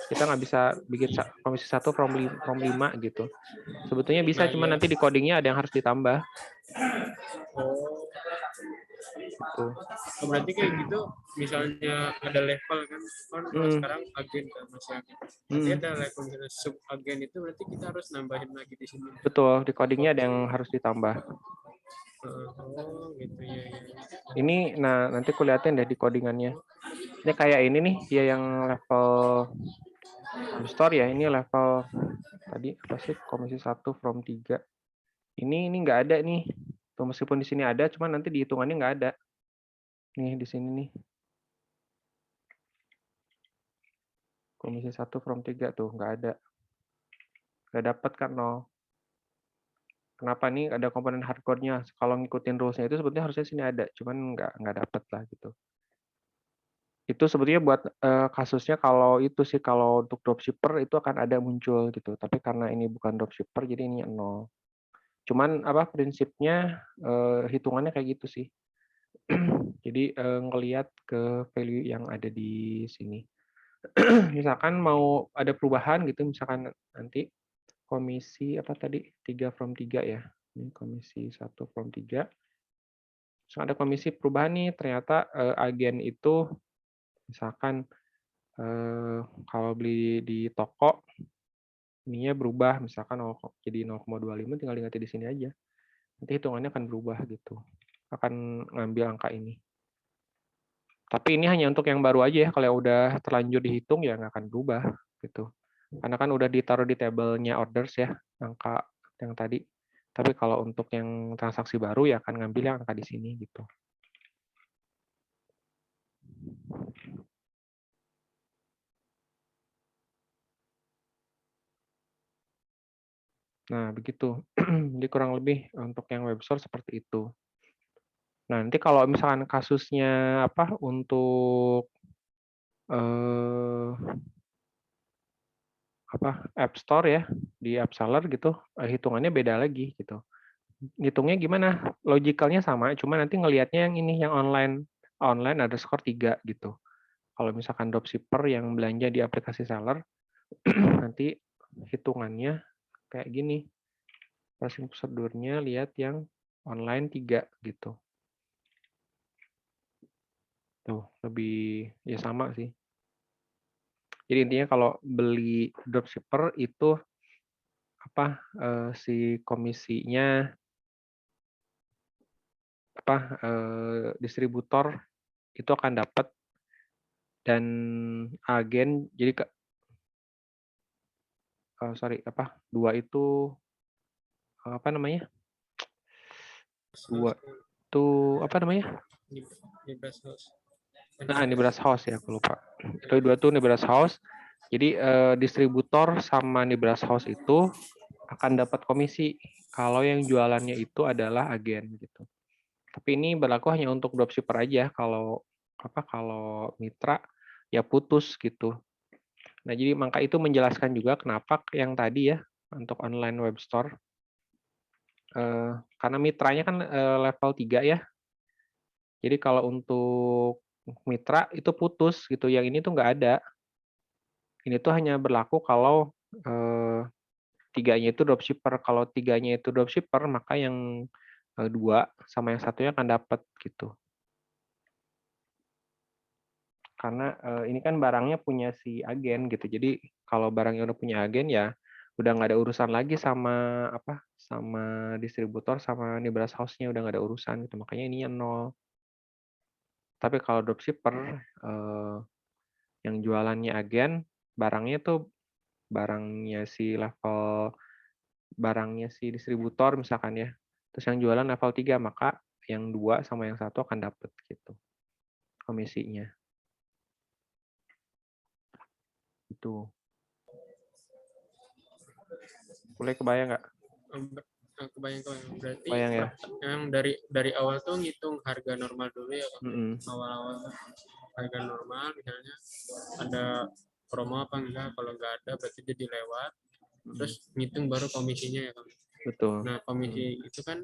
kita nggak bisa bikin komisi 1 from 5 gitu. Sebetulnya bisa, cuman nanti di codingnya ada yang harus ditambah. Gitu. Berarti kayak gitu, misalnya ada level kan, sekarang agen kan masih agen. Berarti ada level sub agen itu berarti kita harus nambahin lagi di sini. Betul, di codingnya ada yang harus ditambah. Gitu ya. Ini, nah nanti kulihatin deh di codingannya. Ini kayak ini nih, dia yang level store ya, ini level tadi apa sih, komisi 1 from 3. Ini nggak ada nih. Tuh, meskipun di sini ada, cuman nanti di hitungannya nggak ada. Nih di sini nih. Komisi 1 from 3 tuh nggak ada. Nggak dapat kan 0. Kenapa nih ada komponen hardcore-nya? Kalau ngikutin rules-nya itu sebetulnya harusnya sini ada, cuman nggak dapat lah gitu. Itu sebetulnya buat kasusnya kalau itu sih, kalau untuk dropshipper itu akan ada muncul gitu. Tapi karena ini bukan dropshipper, jadi ini 0. Cuman apa prinsipnya hitungannya kayak gitu sih. Jadi ngelihat ke value yang ada di sini. Misalkan mau ada perubahan gitu, misalkan nanti komisi apa tadi 3 from 3 ya. Ini komisi 1 from 3. Terus ada komisi perubahan nih, ternyata agen itu misalkan kalau beli di toko ininya berubah, misalkan jadi 0,25, tinggal diganti di sini aja. Nanti hitungannya akan berubah gitu. Akan ngambil angka ini. Tapi ini hanya untuk yang baru aja ya. Kalau yang udah terlanjur dihitung ya nggak akan berubah gitu. Karena kan udah ditaruh di tabelnya orders ya, angka yang tadi. Tapi kalau untuk yang transaksi baru ya akan ngambil yang angka di sini gitu. Nah, begitu. Jadi kurang lebih untuk yang web store seperti itu. Nah, nanti kalau misalkan kasusnya apa untuk App Store ya, di App Seller gitu, hitungannya beda lagi gitu. Ngitungnya gimana? Logikalnya sama, cuma nanti ngelihatnya yang ini, yang online_3 gitu. Kalau misalkan dropshipper yang belanja di aplikasi seller, nanti hitungannya kayak gini. Pricing prosedurnya lihat yang online 3 gitu. Tuh, lebih ya sama sih. Jadi intinya kalau beli dropshipper itu apa si komisinya apa distributor itu akan dapat dan agen jadi sorry apa dua itu apa namanya dua itu apa namanya Di Brass House. nah ini beras house ya aku lupa itu dua tuh ini beras house jadi distributor sama ini beras house itu akan dapat komisi kalau yang jualannya itu adalah agen gitu. Tapi ini berlaku hanya untuk dropshipper aja. Kalau mitra ya putus gitu. Nah, jadi maka itu menjelaskan juga kenapa yang tadi ya untuk online web store karena mitranya kan level 3 ya. Jadi kalau untuk mitra itu putus gitu. Yang ini tuh nggak ada. Ini tuh hanya berlaku kalau tiganya itu dropshipper. Kalau tiganya itu dropshipper, maka yang dua sama yang satunya akan dapat gitu. Karena ini kan barangnya punya si agen gitu. Jadi kalau barangnya udah punya agen ya udah nggak ada urusan lagi sama apa sama distributor sama nih beras house-nya udah nggak ada urusan gitu. Makanya ininya nol. Tapi kalau dropshipper yang jualannya agen, barangnya tuh barangnya si distributor misalkan ya. Terus yang jualan level 3 maka yang dua sama yang satu akan dapat gitu komisinya. Itu. Boleh kebayang nggak? Kebayang. Berarti Kebayang ya? yang dari awal tuh ngitung harga normal dulu ya, Bang. Mm-mm. Awal-awal harga normal misalnya ada promo apa enggak, kalau enggak ada berarti jadi lewat, terus ngitung baru komisinya ya, Bang. Betul. Nah, komisi itu kan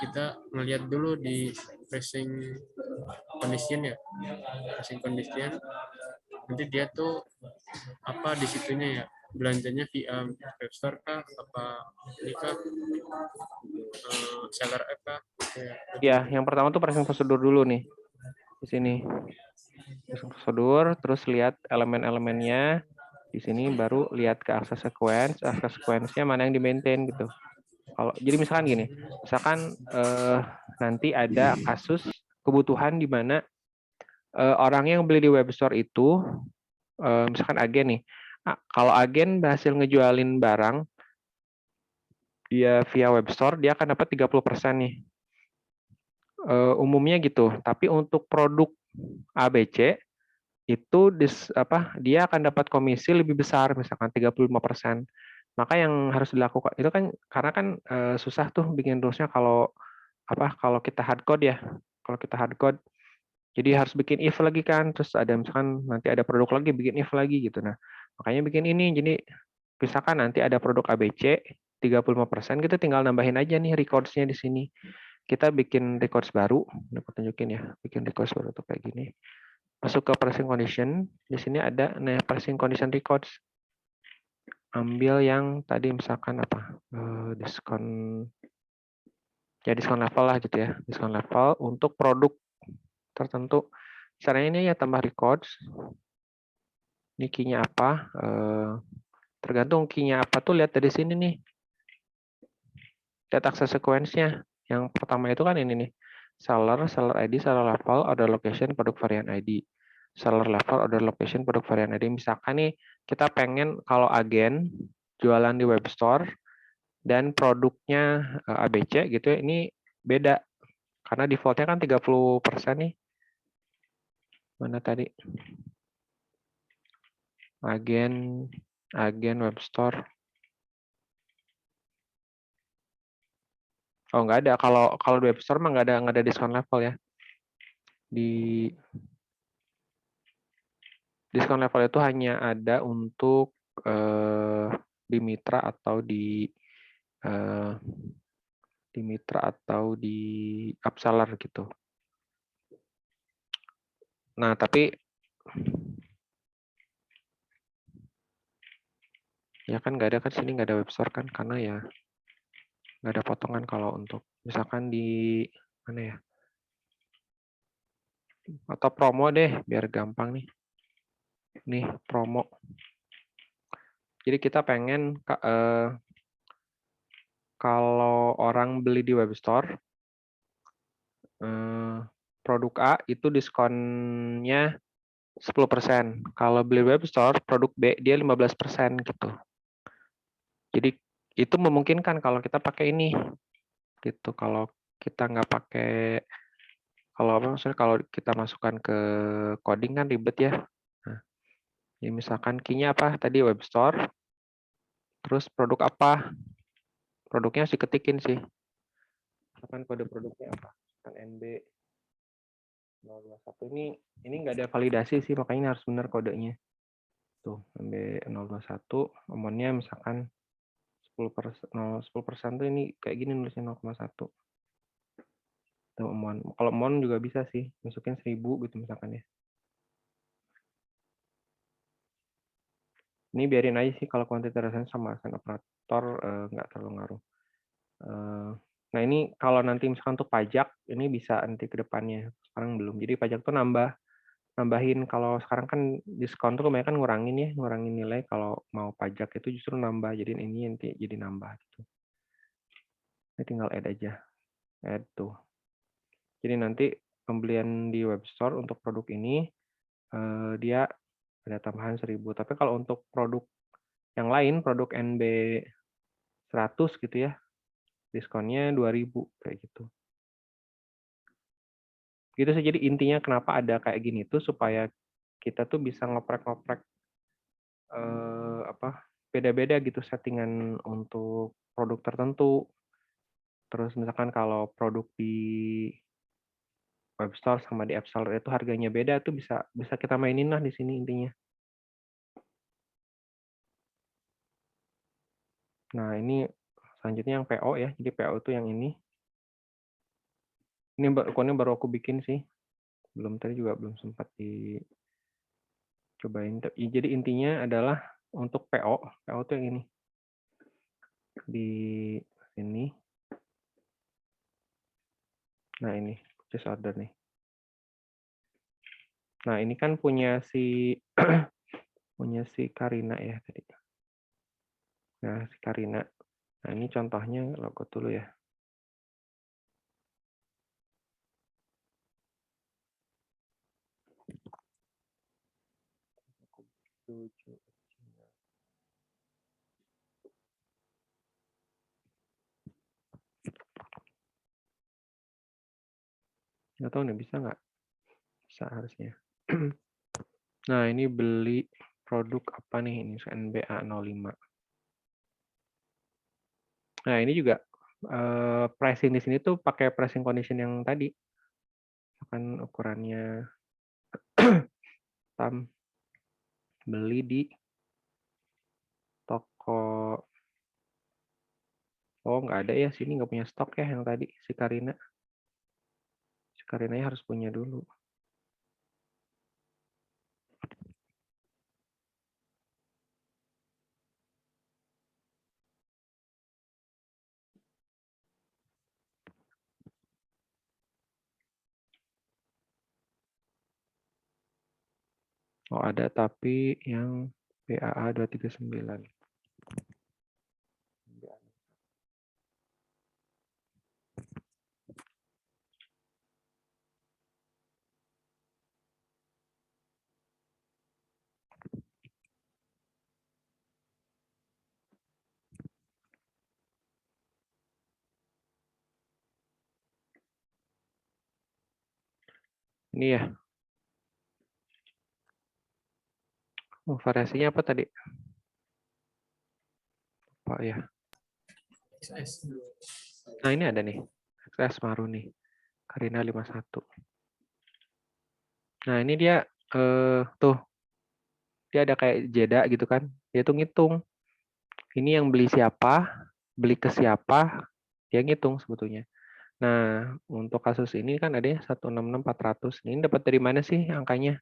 kita ngelihat dulu di pricing condition ya, pricing condition nanti dia tuh apa di situnya ya, belanjanya via webstore kah, apa ini kah, seller app kah, Ya, yang pertama tuh pricing prosedur dulu nih. Di sini. Pricing prosedur, terus lihat elemen-elemennya. Di sini baru lihat ke access sequence. Access sequence-nya mana yang di-maintain gitu. Jadi misalkan gini, misalkan nanti ada kasus kebutuhan di mana orang yang beli di web store itu, misalkan agen nih, kalau agen berhasil ngejualin barang dia via web store, dia akan dapat 30% nih. Umumnya gitu. Tapi untuk produk ABC itu dia akan dapat komisi lebih besar, misalkan 35%. Maka yang harus dilakukan itu kan karena kan susah tuh bikin rulesnya kalau kita hard code ya. Kalau kita hard code, jadi harus bikin if lagi kan, terus ada misalkan nanti ada produk lagi bikin if lagi gitu. Nah, makanya bikin ini. Jadi misalkan nanti ada produk ABC 35%, kita tinggal nambahin aja nih records-nya di sini. Kita bikin records baru, aku tunjukin ya, bikin records baru tuh kayak gini. Masuk ke pricing condition, di sini ada pricing condition records. Ambil yang tadi misalkan apa? Diskon diskon level lah gitu ya. Diskon level untuk produk tertentu. Caranya ini ya tambah records. Ini key-nya apa? Tergantung key-nya apa tuh lihat dari sini nih. Lihat access sequence-nya. Yang pertama itu kan ini nih. Seller ID, seller level, order location, produk varian ID. Seller level, order location, produk varian ID. Misalkan nih kita pengen kalau agen jualan di web store dan produknya ABC gitu ya, ini beda. Karena defaultnya kan 30% nih. Mana tadi? Agen web store. Oh, nggak ada. Kalau di web store mah nggak ada diskon level ya. Di diskon level itu hanya ada untuk di mitra atau di mitra atau di upseller gitu. Nah, tapi ya kan nggak ada kan sini nggak ada web store kan karena ya nggak ada potongan kalau untuk misalkan di mana ya, atau promo deh biar gampang nih promo. Jadi kita pengen kalau orang beli di webstore produk A itu diskonnya 10%. Kalau beli webstore produk B dia 15% gitu. Jadi itu memungkinkan kalau kita pakai ini gitu. Kalau kita nggak pakai, kalau apa maksudnya, kalau kita masukkan ke coding kan ribet ya. Nah, ya misalkan key-nya apa tadi, webstore, terus produk apa, produknya harus diketikin sih. Misalkan kode produknya apa, misalkan NB 021, ini nggak ada validasi sih, makanya harus benar kodenya. Tuh, NB 021, omonnya misalkan 10% tuh ini kayak gini nulisnya 0,1. Tuh, mon. Kalau mon juga bisa sih, masukin 1000 gitu misalkan ya. Ini biarin aja sih kalau quantity reference sama assign operator nggak terlalu ngaruh. Nah ini kalau nanti misalkan untuk pajak, ini bisa nanti ke depannya. Sekarang belum. Jadi pajak tuh nambahin. Kalau sekarang kan diskon tuh kebanyakan ngurangin nilai. Kalau mau pajak itu justru nambah. Jadi ini nanti jadi nambah gitu. Ini tinggal add aja. Add tuh. Jadi nanti pembelian di web store untuk produk ini dia ada tambahan 1000. Tapi kalau untuk produk yang lain, produk NB 100 gitu ya, diskonnya 2000 kayak gitu. Gitu sih, jadi intinya kenapa ada kayak gini tuh supaya kita tuh bisa ngoprek-ngoprek beda-beda gitu settingan untuk produk tertentu. Terus misalkan kalau produk di web store sama di app store itu harganya beda tuh bisa kita mainin lah di sini intinya. Nah, ini selanjutnya yang PO ya. Jadi PO itu yang ini. Ini akunnya baru aku bikin sih. Tadi juga belum sempat dicobain. Jadi intinya adalah untuk PO itu yang ini. Di sini. Nah, ini purchase order nih. Nah, ini kan punya si Karina ya tadi. Nah, si Karina. Nah, ini contohnya logo dulu ya. Nggak tahu nih, bisa nggak? Bisa harusnya. Nah, ini beli produk apa nih? Ini NBA 05. Nah, ini juga pricing di sini tuh pakai pricing condition yang tadi. Misalkan ukurannya tam beli di toko. Oh, nggak ada ya, sini nggak punya stok ya yang tadi, si Karina. Si Karinanya harus punya dulu. Oh, ada tapi yang BAA 239. Ini ya. Oh, variasinya apa tadi? Pak ya. Nah, ini ada nih. XS baru nih. Karina 51. Nah, ini dia tuh. Dia ada kayak jeda gitu kan. Dia tuh ngitung. Ini yang beli siapa, beli ke siapa, dia ngitung sebetulnya. Nah, untuk kasus ini kan ada 166.400. Ini dapat dari mana sih angkanya?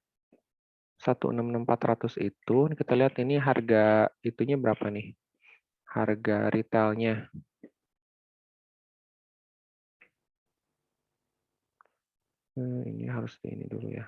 166.400 itu, kita lihat ini harga itunya berapa nih? Harga retailnya. Ini harus di ini dulu ya.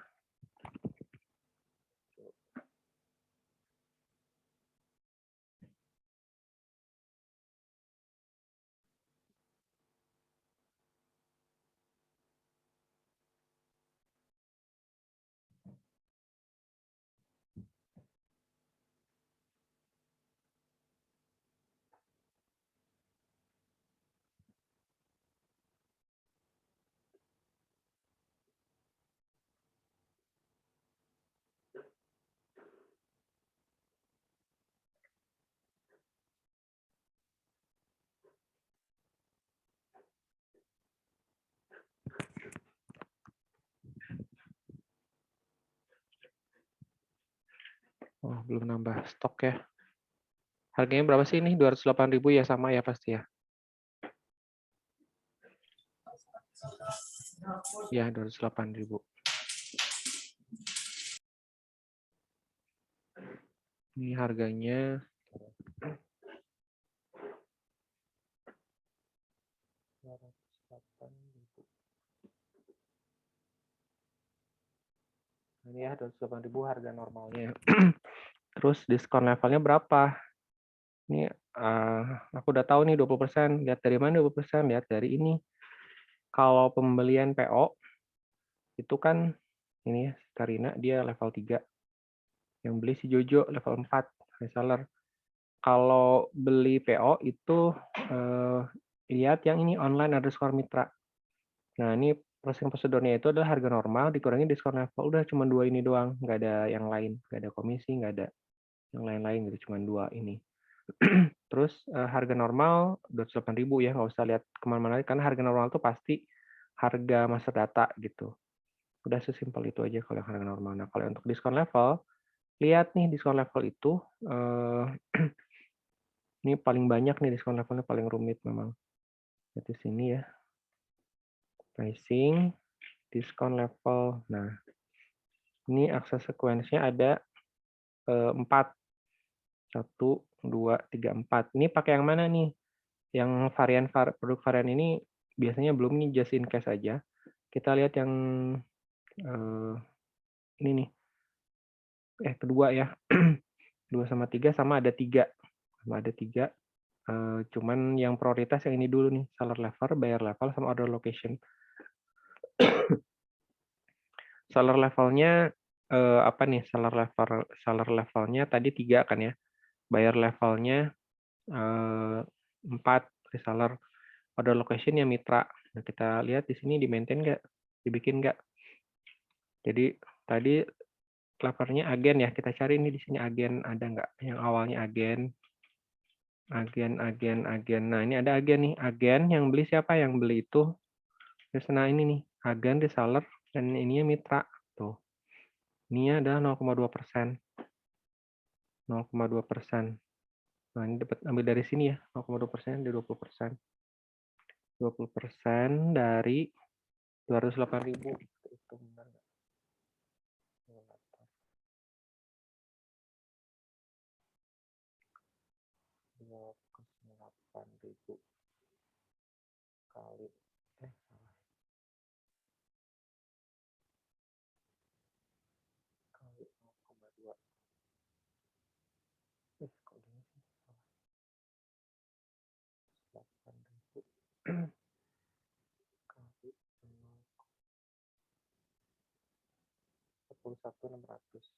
Oh, belum nambah stok ya. Harganya berapa sih ini? 208.000 ya, sama ya pasti ya. Ya, 208.000. Ini harganya 208.000. Ini ya 208.000 harga normalnya. Terus diskon levelnya berapa? Ini aku udah tahu nih 20%. Lihat dari mana 20%? Lihat dari ini. Kalau pembelian PO itu kan ini ya, Karina dia level 3. Yang beli si Jojo level 4 reseller. Kalau beli PO itu lihat yang ini online underscore mitra. Nah, ini pricing prosedurnya itu adalah harga normal dikurangi diskon level. Udah cuma dua ini doang, nggak ada yang lain, nggak ada komisi, nggak ada yang lain-lain gitu, cuma dua ini. Terus harga normal 208.000 ya, nggak usah lihat kemana-mana karena harga normal itu pasti harga master data gitu. Udah sesimpel itu aja kalau yang harga normal. Nah, kalau untuk diskon level, lihat nih diskon level itu ini paling banyak nih diskon levelnya, paling rumit memang. Di sini ya, pricing, diskon level. Nah, ini akses sequence-nya ada 4. 1, 2, 3, 4. Ini pakai yang mana nih? Yang produk varian ini biasanya belum nih, just in case aja. Kita lihat yang ini nih. Kedua ya. 2 sama 3 sama ada 3. Sama ada 3. Cuman yang prioritas yang ini dulu nih, seller level, buyer level, sama order location. Seller levelnya apa nih? Seller levelnya tadi 3 kan ya. Buyer levelnya 4 reseller. Order location ya mitra. Nah, kita lihat di sini di maintain nggak? Dibikin nggak? Jadi tadi levelnya agen ya. Kita cari ini di sini agen ada nggak? Yang awalnya agen. Agen. Nah, ini ada agen nih. Agen yang beli siapa? Yang beli itu. Terus nah ini nih. Agen, reseller, dan ininya mitra. Tuh. Ini ada 0,2%. 0,2%. Nah, ini dapat ambil dari sini ya. 0,2% dari 20%. 20% dari 208.000. Itu benar nggak? 208.000 kali salah, kali 0,2. Kok gini sih? Salah. 8.000 kali 41.600. 41.600.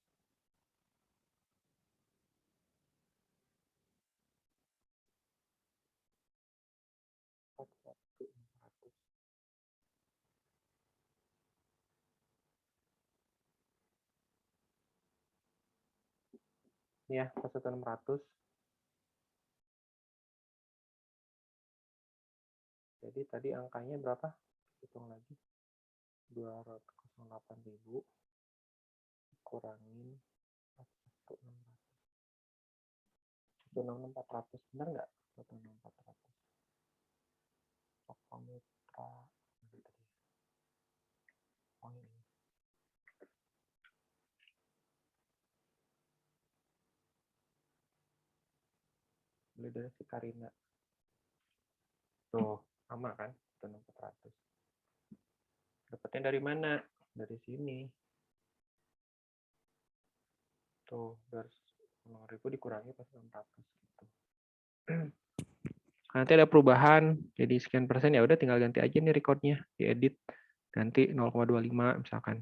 Ya, 41.600. Jadi tadi angkanya berapa? Hitung lagi. 208.000 kurangin 41.600. 166.400 benar nggak? 166.400. Toko mitra. Oh, ini. Beli dari si Karina. Tuh, sama kan? 166.400. Dapatnya dari mana? Dari sini. Tuh, 250.000 dikurangi pas 600 gitu. Nanti ada perubahan jadi sekian persen, ya udah tinggal ganti aja nih recordnya, diedit ganti 0,25 misalkan.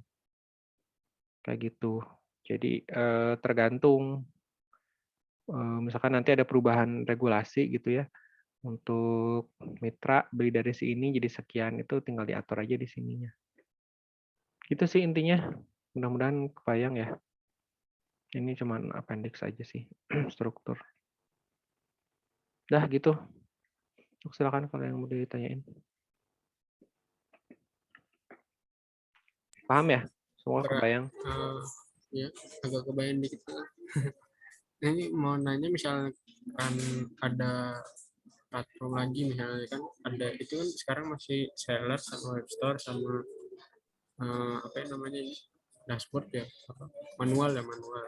Kayak gitu. Jadi tergantung misalkan nanti ada perubahan regulasi gitu ya. Untuk mitra beli dari sini jadi sekian, itu tinggal diatur aja di sininya. Gitu sih intinya. Mudah-mudahan kebayang ya. Ini cuman appendix aja sih, struktur. Dah gitu. Silakan kalau yang mau ditanyain. Paham ya? Semua kebayang. Ya, agak kebayang dikit. Ini mau nanya misalkan ada platform lagi misalnya kan ada itu kan sekarang masih seller sama web store sama apa yang namanya ini dashboard ya manual ya manual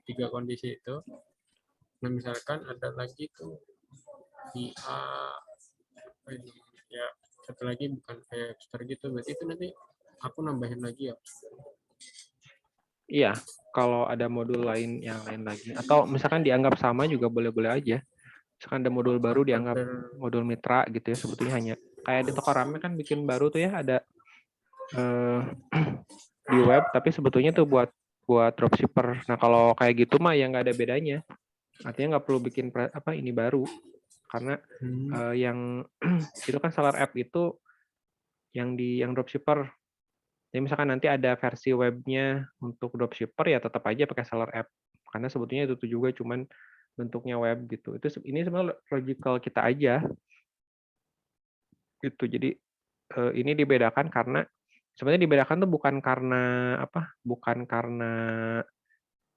tiga kondisi itu. Nah misalkan ada lagi tuh di apa ini ya satu lagi bukan kayak web store gitu, berarti itu nanti aku nambahin lagi ya. Iya, kalau ada modul lain yang lain lagi, atau misalkan dianggap sama juga boleh-boleh aja. Misalkan ada modul baru dianggap modul mitra gitu ya, sebetulnya hanya kayak di toko rame kan bikin baru tuh ya, ada di web, tapi sebetulnya tuh buat dropshipper. Nah kalau kayak gitu mah ya nggak ada bedanya. Artinya nggak perlu bikin ini baru, karena yang itu kan seller app itu yang dropshipper. Jadi misalkan nanti ada versi webnya untuk dropshipper ya tetap aja pakai seller app, karena sebetulnya itu juga cuman bentuknya web gitu. Ini sebenarnya logical kita aja gitu. Jadi ini dibedakan karena sebenarnya dibedakan tuh bukan karena apa? Bukan karena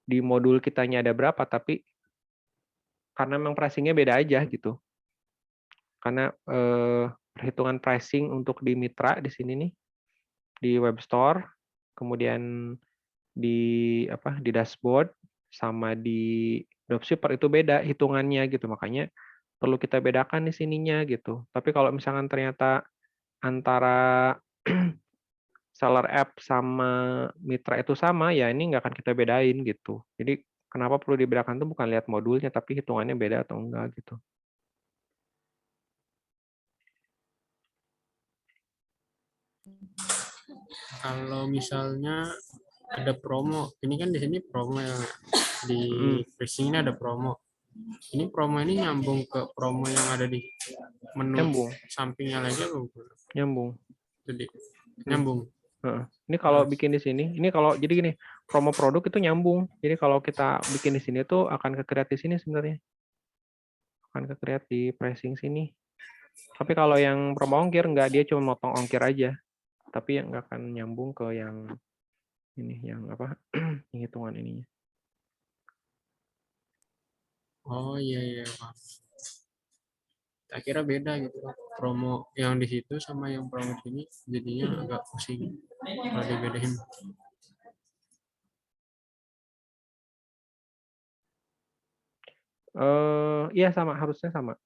di modul kitanya ada berapa, tapi karena memang pricingnya beda aja gitu. Karena perhitungan pricing untuk di mitra di sini nih di web store, kemudian di di dashboard sama di dropshipper itu beda hitungannya gitu. Makanya perlu kita bedakan di sininya gitu. Tapi kalau misalkan ternyata antara seller app sama mitra itu sama, ya ini nggak akan kita bedain gitu. Jadi kenapa perlu dibedakan tuh bukan lihat modulnya, tapi hitungannya beda atau enggak gitu. Kalau misalnya ada promo, ini kan di sini promo yang di pricing ini ada promo. Ini promo ini nyambung ke promo yang ada di menu Nyambung. sampingnya lagi apa bukan? Nyambung. Jadi nyambung. Ini kalau bikin di sini, ini kalau jadi gini, promo produk itu nyambung. Jadi kalau kita bikin di sini tuh akan ke-create di sini sebenarnya. Akan ke-create di pricing sini. Tapi kalau yang promo ongkir enggak, dia cuma motong ongkir aja. Tapi yang nggak akan nyambung ke yang ini, yang apa? Yang hitungan ininya. Oh iya iya Pak. Tak kira beda gitu promo yang di situ sama yang promo di sini jadinya agak pusing kalau dibedain. Iya sama, harusnya sama.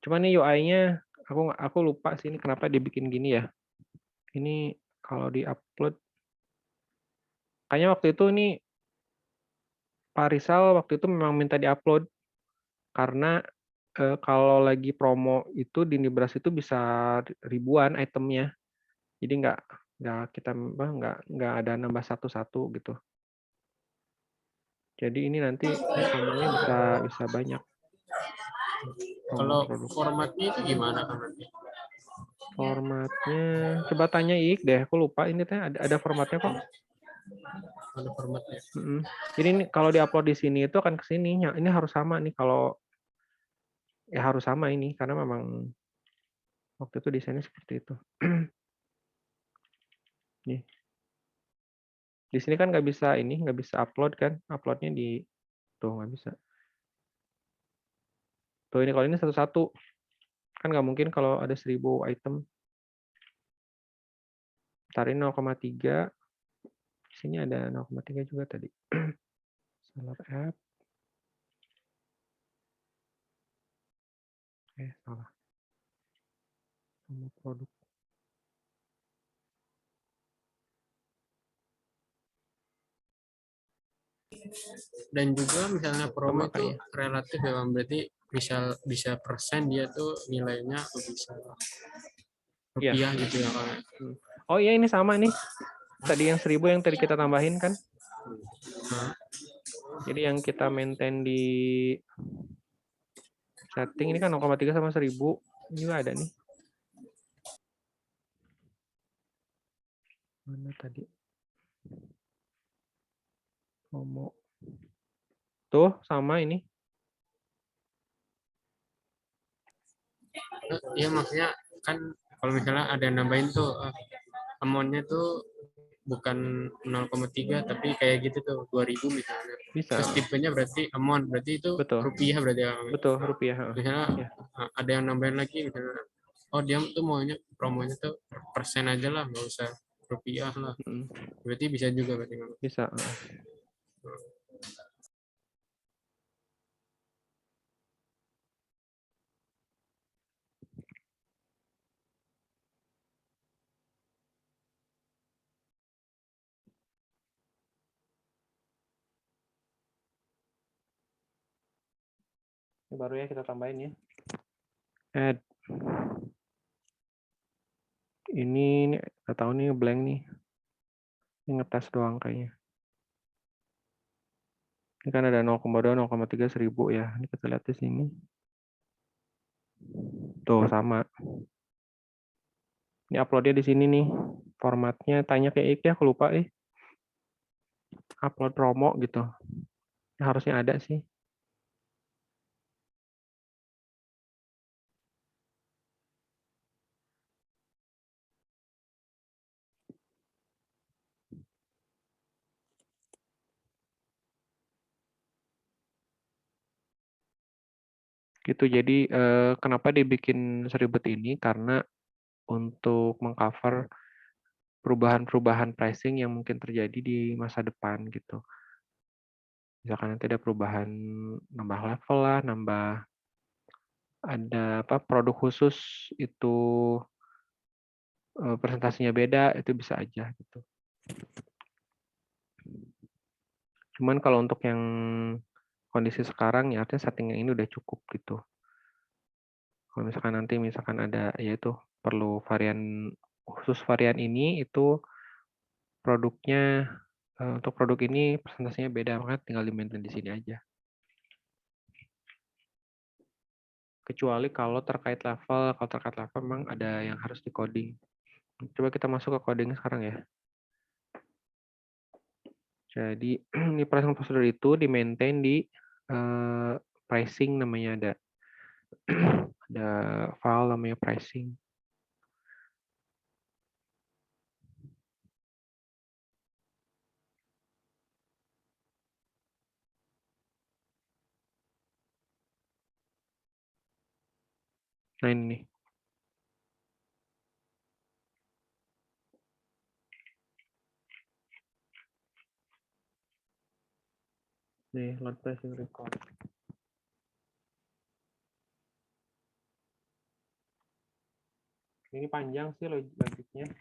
Cuman nih UI-nya aku lupa sih ini kenapa dibikin gini ya. Ini kalau di-upload kayaknya waktu itu nih Pak Rizal waktu itu memang minta di-upload karena kalau lagi promo itu di Nibras itu bisa ribuan itemnya. Jadi nggak kita nggak ada nambah satu-satu gitu. Jadi ini nanti promonya bisa banyak. Kalau Produk. formatnya itu gimana kan nanti? Formatnya coba tanya Ik deh, aku lupa ini teh ada formatnya kok. Ada formatnya. Jadi ini kalau diupload di sini itu akan ke sini. Ini harus sama nih kalau ya harus sama ini karena memang waktu itu desainnya seperti itu. Nih. Di sini kan nggak bisa ini, nggak bisa upload kan? Uploadnya di tuh nggak bisa. Tuh ini kalau ini satu-satu kan nggak mungkin kalau ada 1000 item. Tarik 0,3. Di sini ada 0,3 juga tadi. Seller app. Salah. Sama produk. Dan juga misalnya promo Sama itu kayaknya. relatif ya Bang. Berarti misal bisa persen dia tuh nilainya bisa Iya. rupiah gitu ya Bang. Hmm. Oh iya ini sama nih. Tadi yang 1000 yang tadi kita tambahin kan. Nah, Jadi yang kita maintain di setting ini kan 0,3 sama 1000. Ini juga ada nih. Mana tadi? Promo. Tuh sama ini. iya maksudnya kan kalau misalnya ada yang nambahin tuh amount-nya tuh bukan 0,3 tapi kayak gitu tuh 2000 misalnya. Terus Bisa. tipenya berarti amount, berarti itu Betul. rupiah berarti ya. Betul rupiah. Misalnya Ya. ada yang nambahin lagi misalnya, oh dia tuh maunya promonya tuh persen aja lah, nggak usah rupiah lah. Hmm. Berarti bisa juga berarti. Bisa. Ini baru ya kita tambahin ya. Add. Ini nggak tahu nih blank nih. Ini ngetes doang kayaknya. Ini kan ada 0,2, 0,3, 1000 ya. Ini kita lihat di sini. Tuh sama. Ini uploadnya di sini nih. Formatnya tanya kayak Iki, aku lupa upload promo gitu. Ini harusnya ada sih. Gitu. Jadi kenapa dibikin seribet ini? Karena untuk mengcover perubahan-perubahan pricing yang mungkin terjadi di masa depan gitu. Misalkan nanti ada perubahan nambah level lah, nambah ada apa produk khusus itu presentasinya beda, itu bisa aja gitu. Cuman kalau untuk yang kondisi sekarang ya artinya setting yang ini udah cukup gitu. Kalau misalkan nanti misalkan ada yaitu perlu varian khusus varian ini itu produknya untuk produk ini presentasinya beda, makanya tinggal di maintain di sini aja. Kecuali kalau terkait level memang ada yang harus di coding. Coba kita masuk ke coding sekarang ya. Jadi di pricing procedure itu di maintain di pricing namanya ada ada file namanya pricing. Nah ini nih. Nih, load pricing record. Ini panjang sih logiknya.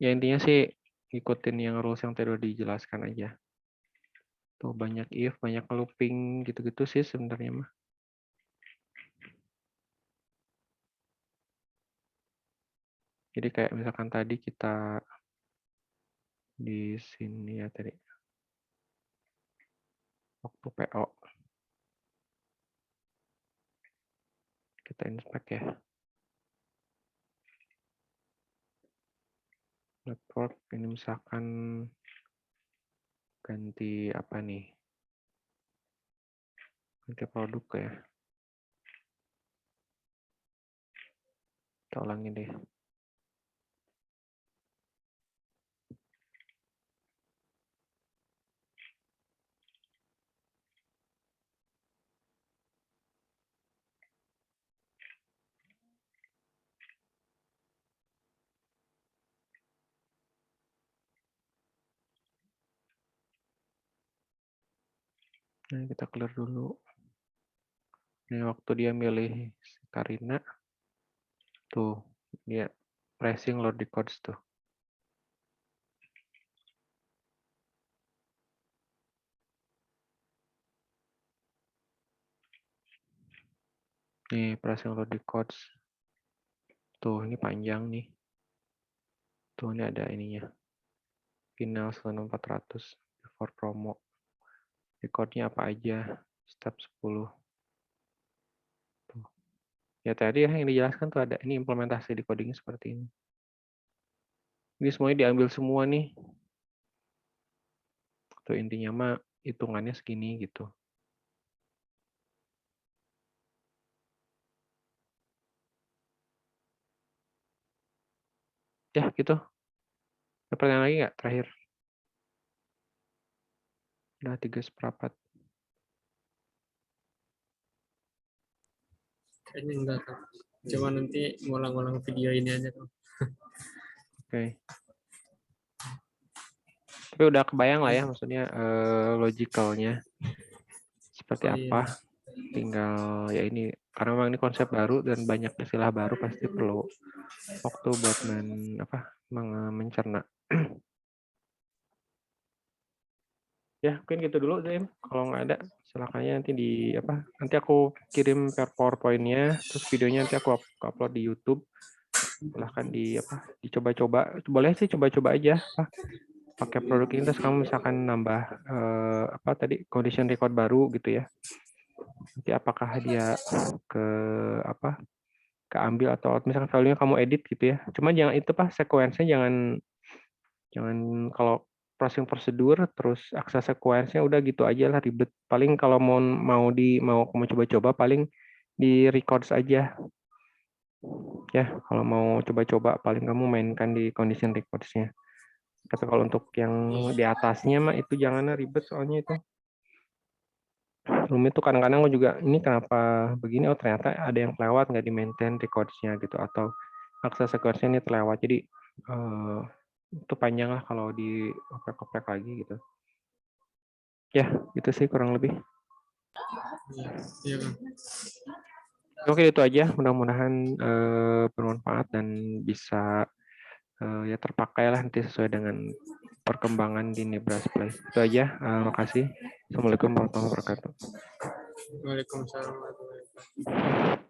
Ya intinya sih ikutin yang rules yang tadi udah dijelaskan aja. Tuh banyak if, banyak looping gitu-gitu sih sebenarnya mah. Jadi kayak misalkan tadi kita di sini ya tadi waktu PO kita inspect ya. Network ini misalkan ganti apa nih? Ganti produk ya. Kita ulangi deh. Nah, kita clear dulu. Ini waktu dia milih Karina, tuh dia pressing load records tuh. Nih, pressing load records. Tuh, ini panjang nih. Tuh, ini ada ininya. Final 9400 before promo. Recordnya apa aja? Step 10. Tuh. Ya tadi ya yang dijelaskan tuh ada. Ini implementasi decodingnya seperti ini. Ini semuanya diambil semua nih. Tuh intinya mah hitungannya segini gitu. Ya gitu. Ada pertanyaan lagi nggak terakhir? Udah 3/4. Kayaknya enggak kan. Cuma nanti ngulang-ngulang video ini aja kan. Oke. Tapi udah kebayang lah ya maksudnya logicalnya seperti Oh iya. apa. Tinggal ya ini karena memang ini konsep baru dan banyak istilah baru pasti perlu waktu buat mencerna. Ya mungkin gitu dulu Zaim. Kalau nggak ada silakan aja nanti nanti aku kirim PowerPoint-nya terus videonya nanti aku upload di YouTube. Silahkan dicoba-coba. Boleh sih coba-coba aja pakai produk ini terus kamu misalkan nambah condition record baru gitu ya. Nanti apakah dia keambil atau misalkan value-nya kamu edit gitu ya. Cuma jangan itu sequence-nya jangan kalau processing prosedur terus akses sequence-nya udah gitu aja lah ribet. Paling kalau mau kamu coba-coba paling di records aja. Ya, kalau mau coba-coba paling kamu mainkan di condition records-nya. Tapi kalau untuk yang di atasnya mah itu jangan ribet soalnya itu. Rumit tuh kadang-kadang juga ini kenapa begini, oh ternyata ada yang kelewat nggak di maintain records-nya gitu atau akses sequence-nya ini terlewat. Jadi itu panjang lah kalau di oprek-oprek lagi gitu. Ya, itu sih kurang lebih. Iya kan. Oke, itu aja. Mudah-mudahan bermanfaat dan bisa ya terpakai lah nanti sesuai dengan perkembangan di Nebras Play. Itu aja. Makasih. Assalamualaikum warahmatullahi wabarakatuh. Waalaikumsalam warahmatullahi wabarakatuh.